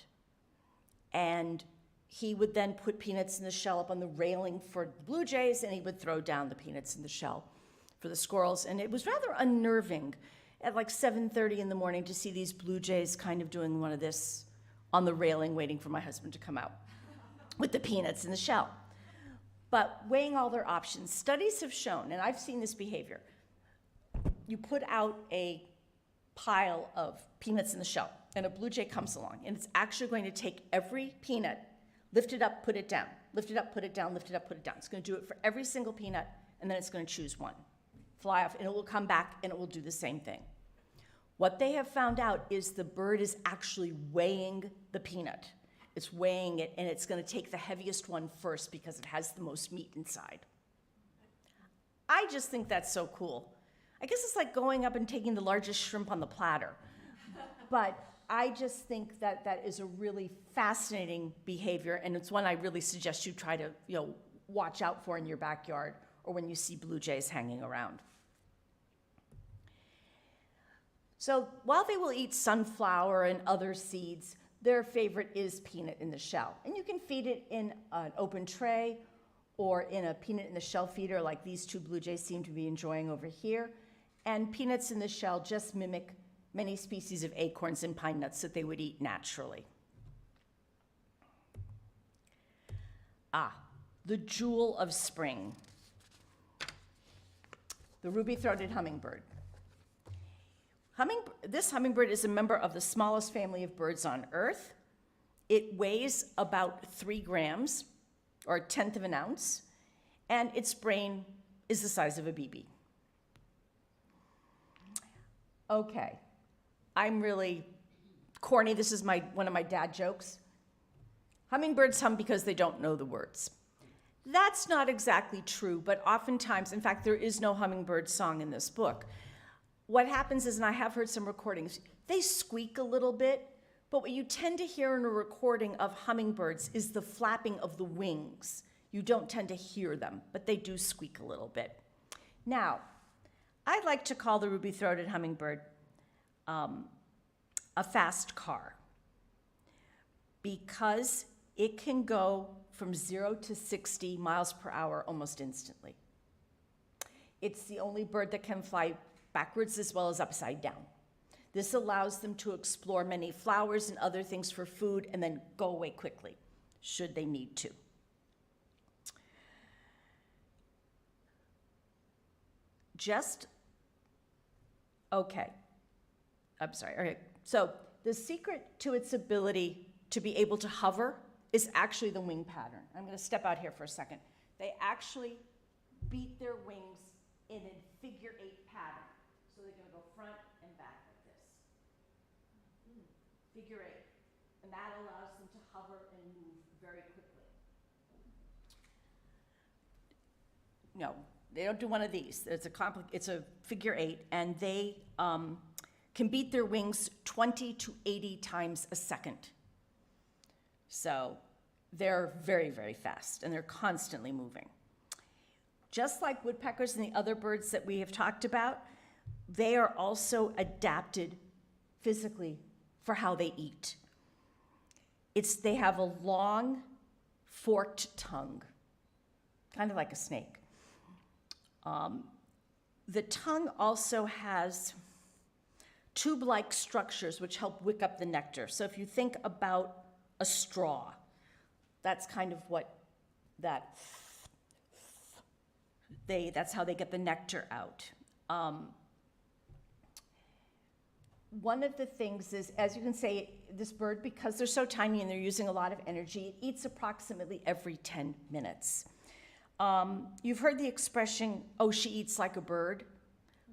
And he would then put peanuts in the shell up on the railing for the blue jays, and he would throw down the peanuts in the shell for the squirrels. And it was rather unnerving at like 7:30 in the morning to see these blue jays kind of doing one of this on the railing, waiting for my husband to come out with the peanuts in the shell. But weighing all their options, studies have shown, and I've seen this behavior, you put out a pile of peanuts in the shell, and a blue jay comes along, and it's actually going to take every peanut, lift it up, put it down, lift it up, put it down, lift it up, put it down. It's going to do it for every single peanut, and then it's going to choose one, fly off, and it will come back, and it will do the same thing. What they have found out is the bird is actually weighing the peanut. It's weighing it, and it's going to take the heaviest one first because it has the most meat inside. I just think that's so cool. I guess it's like going up and taking the largest shrimp on the platter. But I just think that that is a really fascinating behavior, and it's one I really suggest you try to, watch out for in your backyard or when you see blue jays hanging around. So while they will eat sunflower and other seeds, their favorite is peanut in the shell. And you can feed it in an open tray or in a peanut in the shell feeder like these two blue jays seem to be enjoying over here. And peanuts in the shell just mimic many species of acorns and pine nuts that they would eat naturally. The jewel of spring, the ruby-throated hummingbird. This hummingbird is a member of the smallest family of birds on Earth. It weighs about 3 grams, or 1/10 of an ounce, and its brain is the size of a BB. Okay, I'm really corny. This is one of my dad jokes. Hummingbirds hum because they don't know the words. That's not exactly true, but oftentimes, in fact, there is no hummingbird song in this book. What happens is, and I have heard some recordings, they squeak a little bit, but what you tend to hear in a recording of hummingbirds is the flapping of the wings. You don't tend to hear them, but they do squeak a little bit. Now, I like to call the ruby-throated hummingbird a fast car because it can go from 0 to 60 miles per hour almost instantly. It's the only bird that can fly backwards as well as upside down. This allows them to explore many flowers and other things for food and then go away quickly, should they need to. Okay, so the secret to its ability to be able to hover is actually the wing pattern. I'm going to step out here for a second. They actually beat their wings in a figure-8 pattern. So they're going to go front and back like this. Figure-8. And that allows them to hover and move very quickly. No, they don't do one of these. It's a figure-8, and they can beat their wings 20 to 80 times a second. So they're very, very fast, and they're constantly moving. Just like woodpeckers and the other birds that we have talked about, they are also adapted physically for how they eat. They have a long, forked tongue, kind of like a snake. The tongue also has tube-like structures which help wick up the nectar. So if you think about a straw, that's kind of what that's how they get the nectar out. One of the things is, as you can say, this bird, because they're so tiny and they're using a lot of energy, it eats approximately every 10 minutes. You've heard the expression, "Oh, she eats like a bird."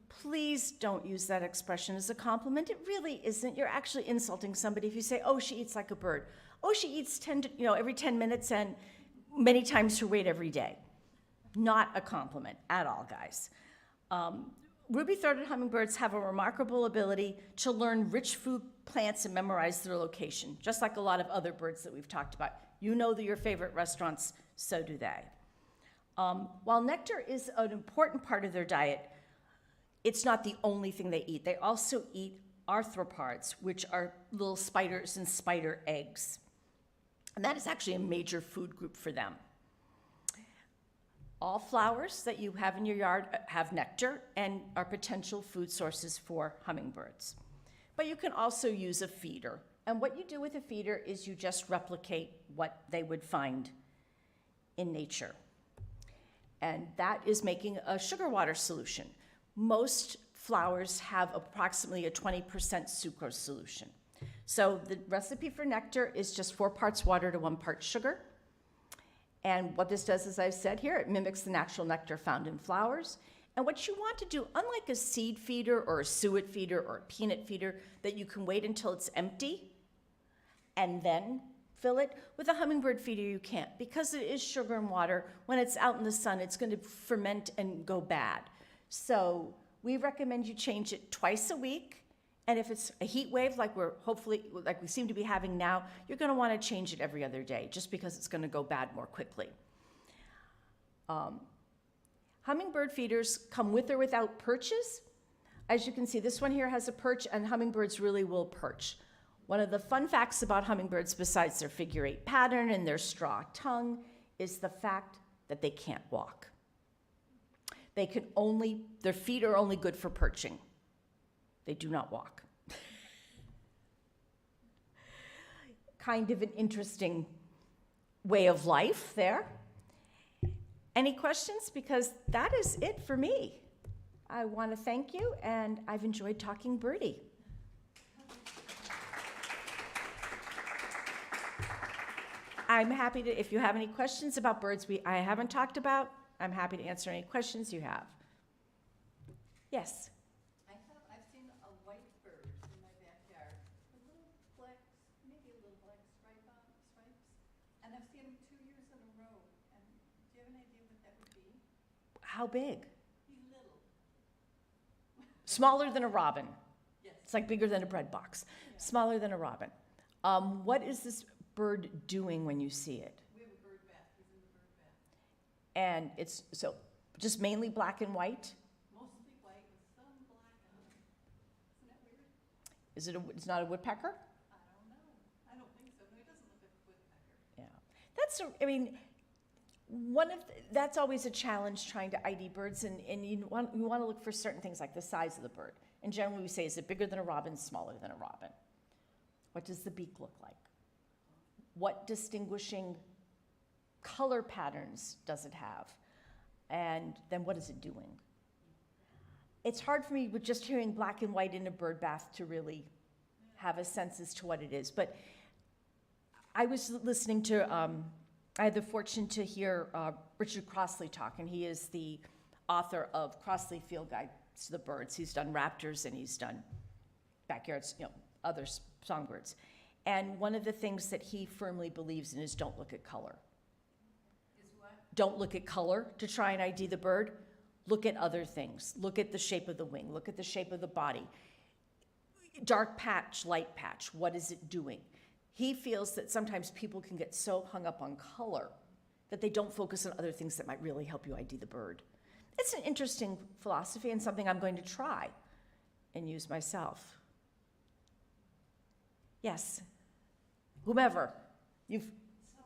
Please don't use that expression as a compliment. It really isn't. You're actually insulting somebody if you say, "Oh, she eats like a bird." Oh, she eats every 10 minutes and many times her weight every day. Not a compliment at all, guys. Ruby-throated hummingbirds have a remarkable ability to learn rich food plants and memorize their location, just like a lot of other birds that we've talked about. You know your favorite restaurants, so do they. While nectar is an important part of their diet, it's not the only thing they eat. They also eat arthropods, which are little spiders and spider eggs. And that is actually a major food group for them. All flowers that you have in your yard have nectar and are potential food sources for hummingbirds. But you can also use a feeder. And what you do with a feeder is you just replicate what they would find in nature. And that is making a sugar water solution. Most flowers have approximately a 20% sucrose solution. So the recipe for nectar is just 4 parts water to 1 part sugar. And what this does, as I've said here, it mimics the natural nectar found in flowers. And what you want to do, unlike a seed feeder or a suet feeder or a peanut feeder that you can wait until it's empty and then fill it, with a hummingbird feeder you can't. Because it is sugar and water, when it's out in the sun, it's going to ferment and go bad. So we recommend you change it twice a week. And if it's a heat wave like we seem to be having now, you're going to want to change it every other day just because it's going to go bad more quickly. Hummingbird feeders come with or without perches. As you can see, this one here has a perch, and hummingbirds really will perch. One of the fun facts about hummingbirds, besides their figure-8 pattern and their straw tongue, is the fact that they can't walk. Their feet are only good for perching. They do not walk. Kind of an interesting way of life there. Any questions? Because that is it for me. I want to thank you, and I've enjoyed talking Birdie. I'm happy to, if you have any questions about birds I haven't talked about, I'm happy to answer any questions you have. Yes? I've seen a white bird in my backyard with little black, maybe a little black stripes, and I've seen them 2 years in a row. And do you have an idea what that would be? How big? Be little. Smaller than a robin. Yes. It's like bigger than a bread box. Yeah. Smaller than a robin. What is this bird doing when you see it? We have a bird bath. He's in the bird bath. And it's so just mainly black and white? Mostly white with some black on it. Isn't that weird? It's not a woodpecker? I don't know. I don't think so. No, he doesn't look like a woodpecker. Yeah. That's always a challenge trying to ID birds, and you want to look for certain things like the size of the bird. And generally we say, is it bigger than a robin, smaller than a robin? What does the beak look like? What distinguishing color patterns does it have? And then what is it doing? It's hard for me with just hearing black and white in a bird bath to really have a sense as to what it is. But I was listening to, I had the fortune to hear Richard Crossley talk, and he is the author of Crossley Field Guide to the Birds. He's done raptors and he's done backyards, other songbirds. And one of the things that he firmly believes in is don't look at color. Is what? Don't look at color to try and ID the bird. Look at other things. Look at the shape of the wing. Look at the shape of the body. Dark patch, light patch, what is it doing? He feels that sometimes people can get so hung up on color that they don't focus on other things that might really help you ID the bird. It's an interesting philosophy and something I'm going to try and use myself. Yes. Whomever. You've, So,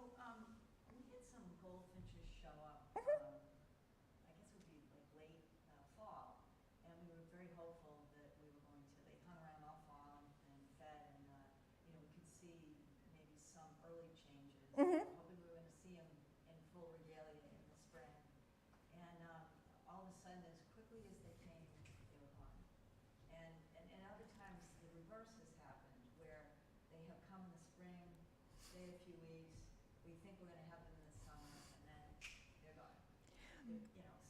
we had some goldfinches show up, I guess it would be like late fall, and we were very hopeful that we were going to, they hung around all fall and fed, and, we could see maybe some early changes. Hoping we were gonna see them in full regalia in the spring. And, all of a sudden, as quickly as they came, they were gone. And other times, the reverse has happened, where they have come in the spring, stayed a few weeks, we think we're gonna have them in the summer, and then they're gone.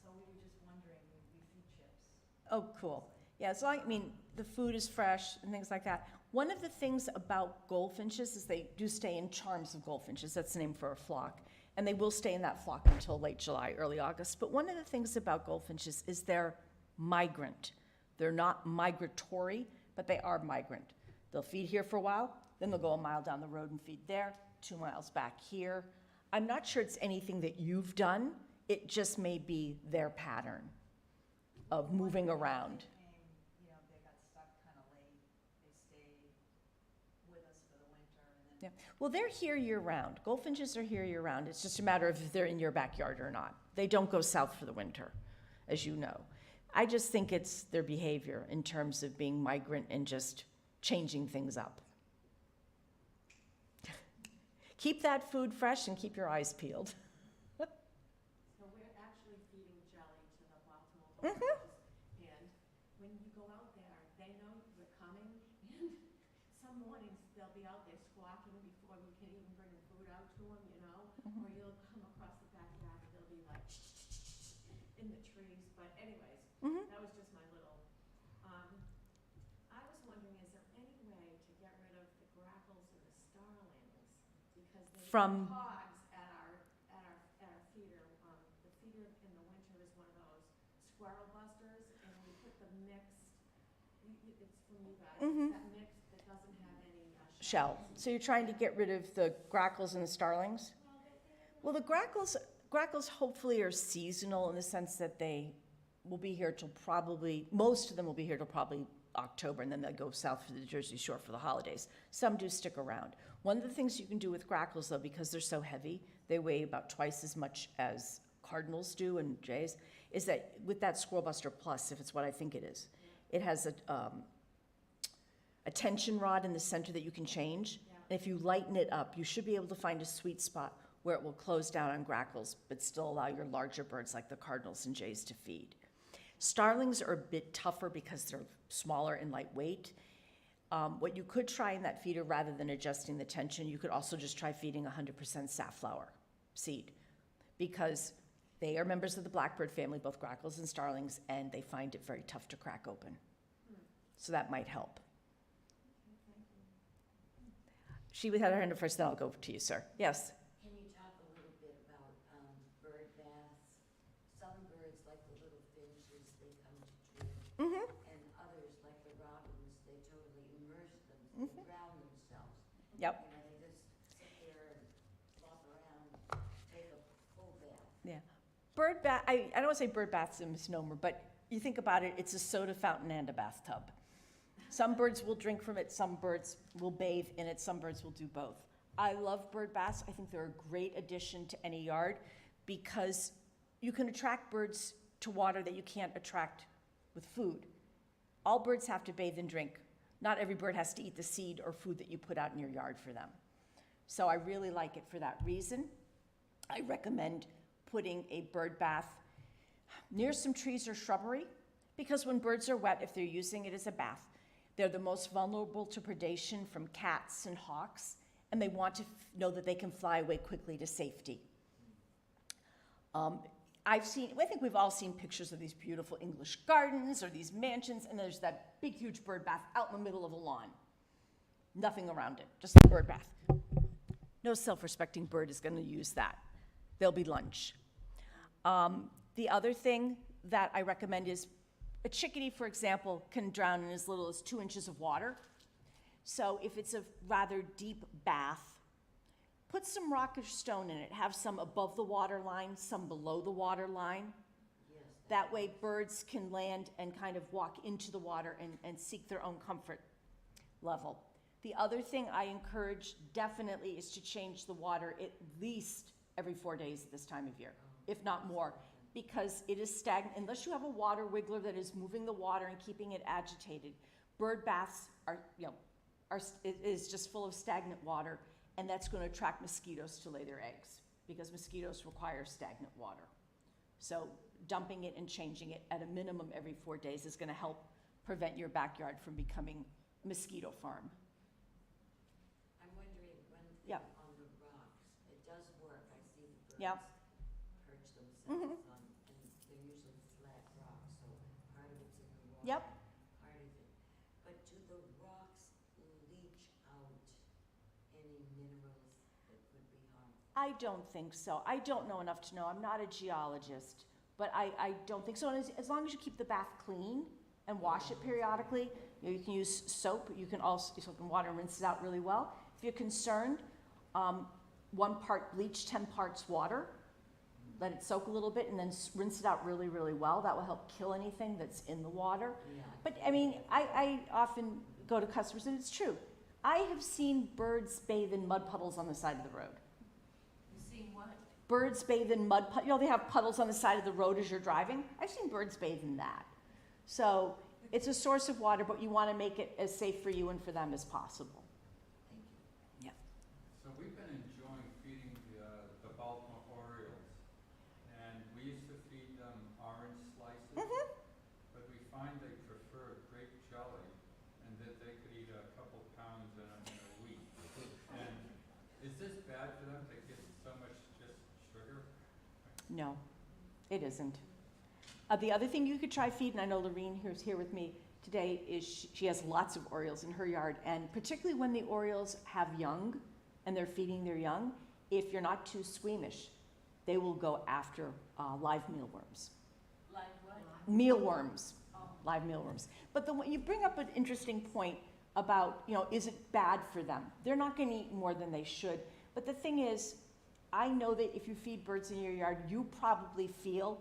So we were just wondering, we feed chips. oh, cool. Yeah, as long, I mean, the food is fresh and things like that. One of the things about goldfinches is they do stay in charms of goldfinches. That's the name for a flock. And they will stay in that flock until late July, early August. But one of the things about goldfinches is they're migrant. They're not migratory, but they are migrant. They'll feed here for a while, then they'll go a mile down the road and feed there, 2 miles back here. I'm not sure it's anything that you've done. It just may be their pattern of moving around. They came, they got stuck kind of late, they stayed with us for the winter, and then. Yeah. Well, they're here year-round. Goldfinches are here year-round. It's just a matter of if they're in your backyard or not. They don't go south for the winter, as you know. I just think it's their behavior in terms of being migrant and just changing things up. Keep that food fresh and keep your eyes peeled. So we're actually feeding jelly to the Baltimore goldfinches, and when you go out there, they know we're coming, and some mornings they'll be out there squawking before we can even bring the food out to them, or you'll come across the backyard and they'll be like in the trees, but anyways, that was just my little, I was wondering, is there any way to get rid of the grackles and the starlings? Because they From- hogs at our feeder. The feeder in the winter is one of those squirrel busters, and we put the mixed, it's from you guys, that mix that doesn't have any Shell. So you're trying to get rid of the grackles and the starlings? Well, the grackles hopefully are seasonal in the sense that they will be here till probably, most of them will be here till probably October, and then they'll go south for the Jersey Shore for the holidays. Some do stick around. One of the things you can do with grackles, though, because they're so heavy, they weigh about twice as much as cardinals do and jays, is that with that Squirrel Buster Plus, if it's what I think it is, it has a tension rod in the center that you can change. And if you lighten it up, you should be able to find a sweet spot where it will close down on grackles, but still allow your larger birds like the cardinals and jays to feed. Starlings are a bit tougher because they're smaller and lightweight. What you could try in that feeder, rather than adjusting the tension, you could also just try feeding 100% safflower seed, because they are members of the blackbird family, both grackles and starlings, and they find it very tough to crack open. So that might help. She had her hand up first, then I'll go to you, sir. Yes? Can you talk a little bit about bird baths? Some birds, like the little finches, they come to drink. And others, like the robins, they totally immerse them, they drown themselves. Yep. They just sit there and flop around, take a full bath. Yeah. Bird bath, I don't want to say bird bath's a misnomer, but you think about it, it's a soda fountain and a bathtub. Some birds will drink from it, some birds will bathe in it, some birds will do both. I love bird baths. I think they're a great addition to any yard because you can attract birds to water that you can't attract with food. All birds have to bathe and drink. Not every bird has to eat the seed or food that you put out in your yard for them. So I really like it for that reason. I recommend putting a bird bath near some trees or shrubbery, because when birds are wet, if they're using it as a bath, they're the most vulnerable to predation from cats and hawks, and they want to know that they can fly away quickly to safety. I think we've all seen pictures of these beautiful English gardens or these mansions, and there's that big, huge bird bath out in the middle of a lawn. Nothing around it, just a bird bath. No self-respecting bird is going to use that. They'll be lunch. The other thing that I recommend is a chickadee, for example, can drown in as little as 2 inches of water. So if it's a rather deep bath, put some rock or stone in it. Have some above the water line, some below the water line. Yes. That way birds can land and kind of walk into the water and seek their own comfort level. The other thing I encourage definitely is to change the water at least every 4 days at this time of year, if not more, because it is stagnant. Unless you have a water wiggler that is moving the water and keeping it agitated, bird baths are, it is just full of stagnant water, and that's going to attract mosquitoes to lay their eggs, because mosquitoes require stagnant water. So dumping it and changing it at a minimum every 4 days is going to help prevent your backyard from becoming a mosquito farm. I'm wondering, one thing Yeah. on the rocks, it does work, I see the birds Yeah. perch themselves Mhm. on, and they're usually flat rocks, so part of it's in the water. Yep. Part of it. But do the rocks leach out any minerals that could be harmful? I don't think so. I don't know enough to know. I'm not a geologist, but I don't think so. And as long as you keep the bath clean and wash it periodically, you can use soap. You can also soap and water and rinse it out really well. If you're concerned, 1 part bleach, 10 parts water. Let it soak a little bit and then rinse it out really, really well. That will help kill anything that's in the water. Yeah. But I mean, I often go to customers, and it's true. I have seen birds bathe in mud puddles on the side of the road. You see what? Birds bathe in mud, they have puddles on the side of the road as you're driving. I've seen birds bathe in that. So it's a source of water, but you want to make it as safe for you and for them as possible. Thank you. So we've been enjoying feeding the Baltimore Orioles, and we used to feed them orange slices, but we find they prefer grape jelly, and that they could eat a couple pounds in a week. And is this bad for them to get so much just sugar? No, it isn't. The other thing you could try feeding, I know Lorene who's here with me today, is she has lots of Orioles in her yard, and particularly when the Orioles have young and they're feeding their young, if you're not too squeamish, they will go after live mealworms. Like what? Mealworms, live mealworms. But you bring up an interesting point about, is it bad for them? They're not going to eat more than they should. But the thing is, I know that if you feed birds in your yard, you probably feel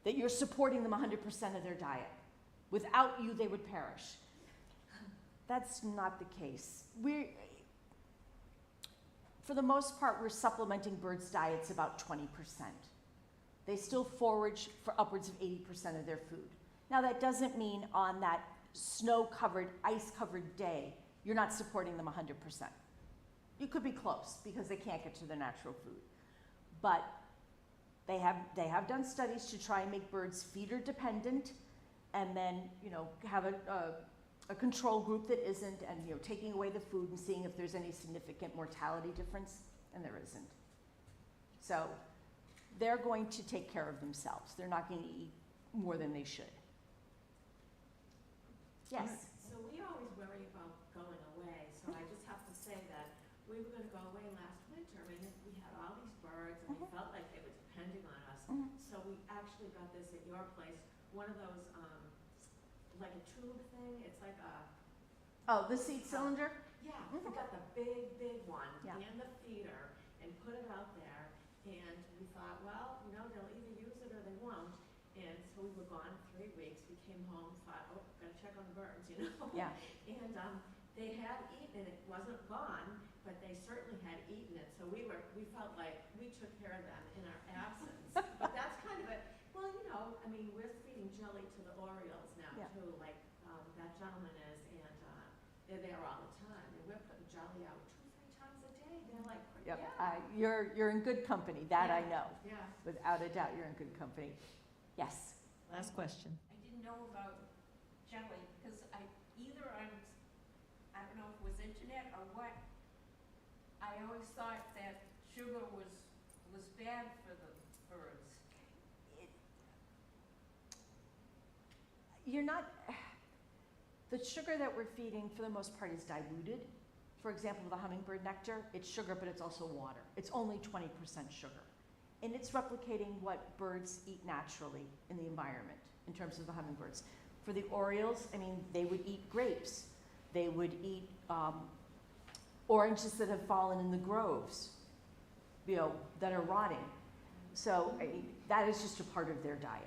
that you're supporting them 100% of their diet. Without you, they would perish. That's not the case. For the most part, we're supplementing birds' diets about 20%. They still forage for upwards of 80% of their food. Now, that doesn't mean on that snow-covered, ice-covered day, you're not supporting them 100%. You could be close because they can't get to their natural food. But they have done studies to try and make birds feeder dependent, and then have a control group that isn't, and taking away the food and seeing if there's any significant mortality difference, and there isn't. So they're going to take care of themselves. They're not going to eat more than they should. Yes. So we always worry about going away, so I just have to say that we were gonna go away last winter, and we had all these birds, and we felt like they were depending on us. So we actually got this at your place, one of those, like a tube thing, it's like a, Oh, the seed cylinder? yeah, we got the big, big one, Yeah. and the feeder, and put it out there, and we thought, well, they'll either use it or they won't. And so we were gone 3 weeks, we came home, thought, oh, gotta check on the birds, Yeah. And they had eaten it, it wasn't gone, but they certainly had eaten it, so we felt like we took care of them in our absence. But that's kind of it, well, we're feeding jelly to the Orioles now Yeah. too, like that gentleman is, and they're there all the time, and we're putting jelly out 2-3 times a day, they're like, Yep. yeah. You're in good company. That I know. Yeah. Without a doubt, you're in good company. Yes. Last question. I didn't know about jelly because I don't know if it was internet or what. I always thought that sugar was bad for the birds. You're not, the sugar that we're feeding for the most part is diluted. For example, the hummingbird nectar, it's sugar, but it's also water. It's only 20% sugar. And it's replicating what birds eat naturally in the environment in terms of the hummingbirds. For the Orioles, they would eat grapes. They would eat oranges that have fallen in the groves, that are rotting. So that is just a part of their diet.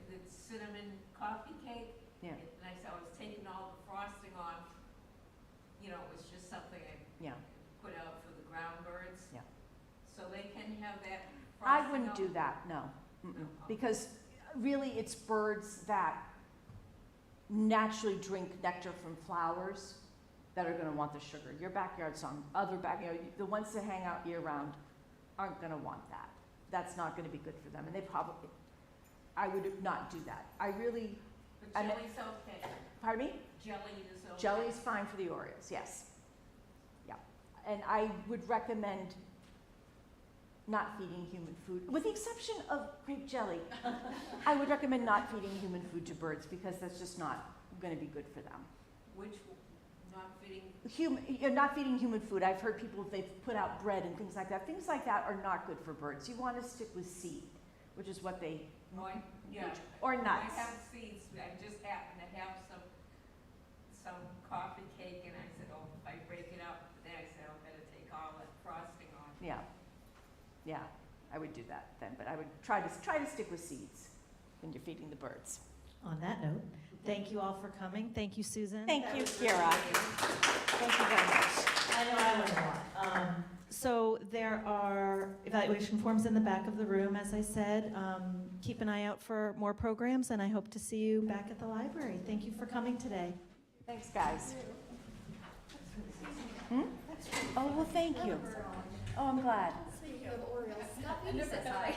It's cinnamon coffee cake. Yeah. And I was taking all the frosting on, you know, it was just something I Yeah. put out for the ground birds. Yeah. So they can have that I frosting wouldn't on? do that, no. Because really, it's birds that naturally drink nectar from flowers that are gonna want the sugar. Your backyard the ones that hang out year-round aren't gonna want that. That's not gonna be good for them, and I would not do that. I mean- But jelly's okay. Pardon me? Jelly is okay. Jelly's fine for the Oreos, yes. Yeah, and I would recommend not feeding human food, with the exception of grape jelly. I would recommend not feeding human food to birds because that's just not gonna be good for them. Which, not fitting, Not feeding human food, I've heard people, they've put out bread and things like that. Things like that are not good for birds. You wanna stick with seed, which is what they, yeah. or nuts. I have seeds, I just happen to have some coffee cake, and I said, oh, if I break it up, then I said, I better take all that frosting on. Yeah, I would do that then, but I would try to stick with seeds when you're feeding the birds. On that note, thank you all for coming. Thank you, Susan. Thank That you, was Kira. Thank you very much. I know I learned a lot. So there are evaluation forms in the back of the room, as I said. Keep an eye out for more programs, and I hope to see you back at the library. Thank you for coming today. Thanks, guys. Oh, well, thank you. Oh, I'm glad. Speaking of Orioles, Scott Beatty says hi.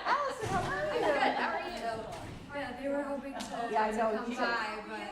Allison, how are you? Good, how are you? Yeah, they were hoping to Yeah, I know. come by, but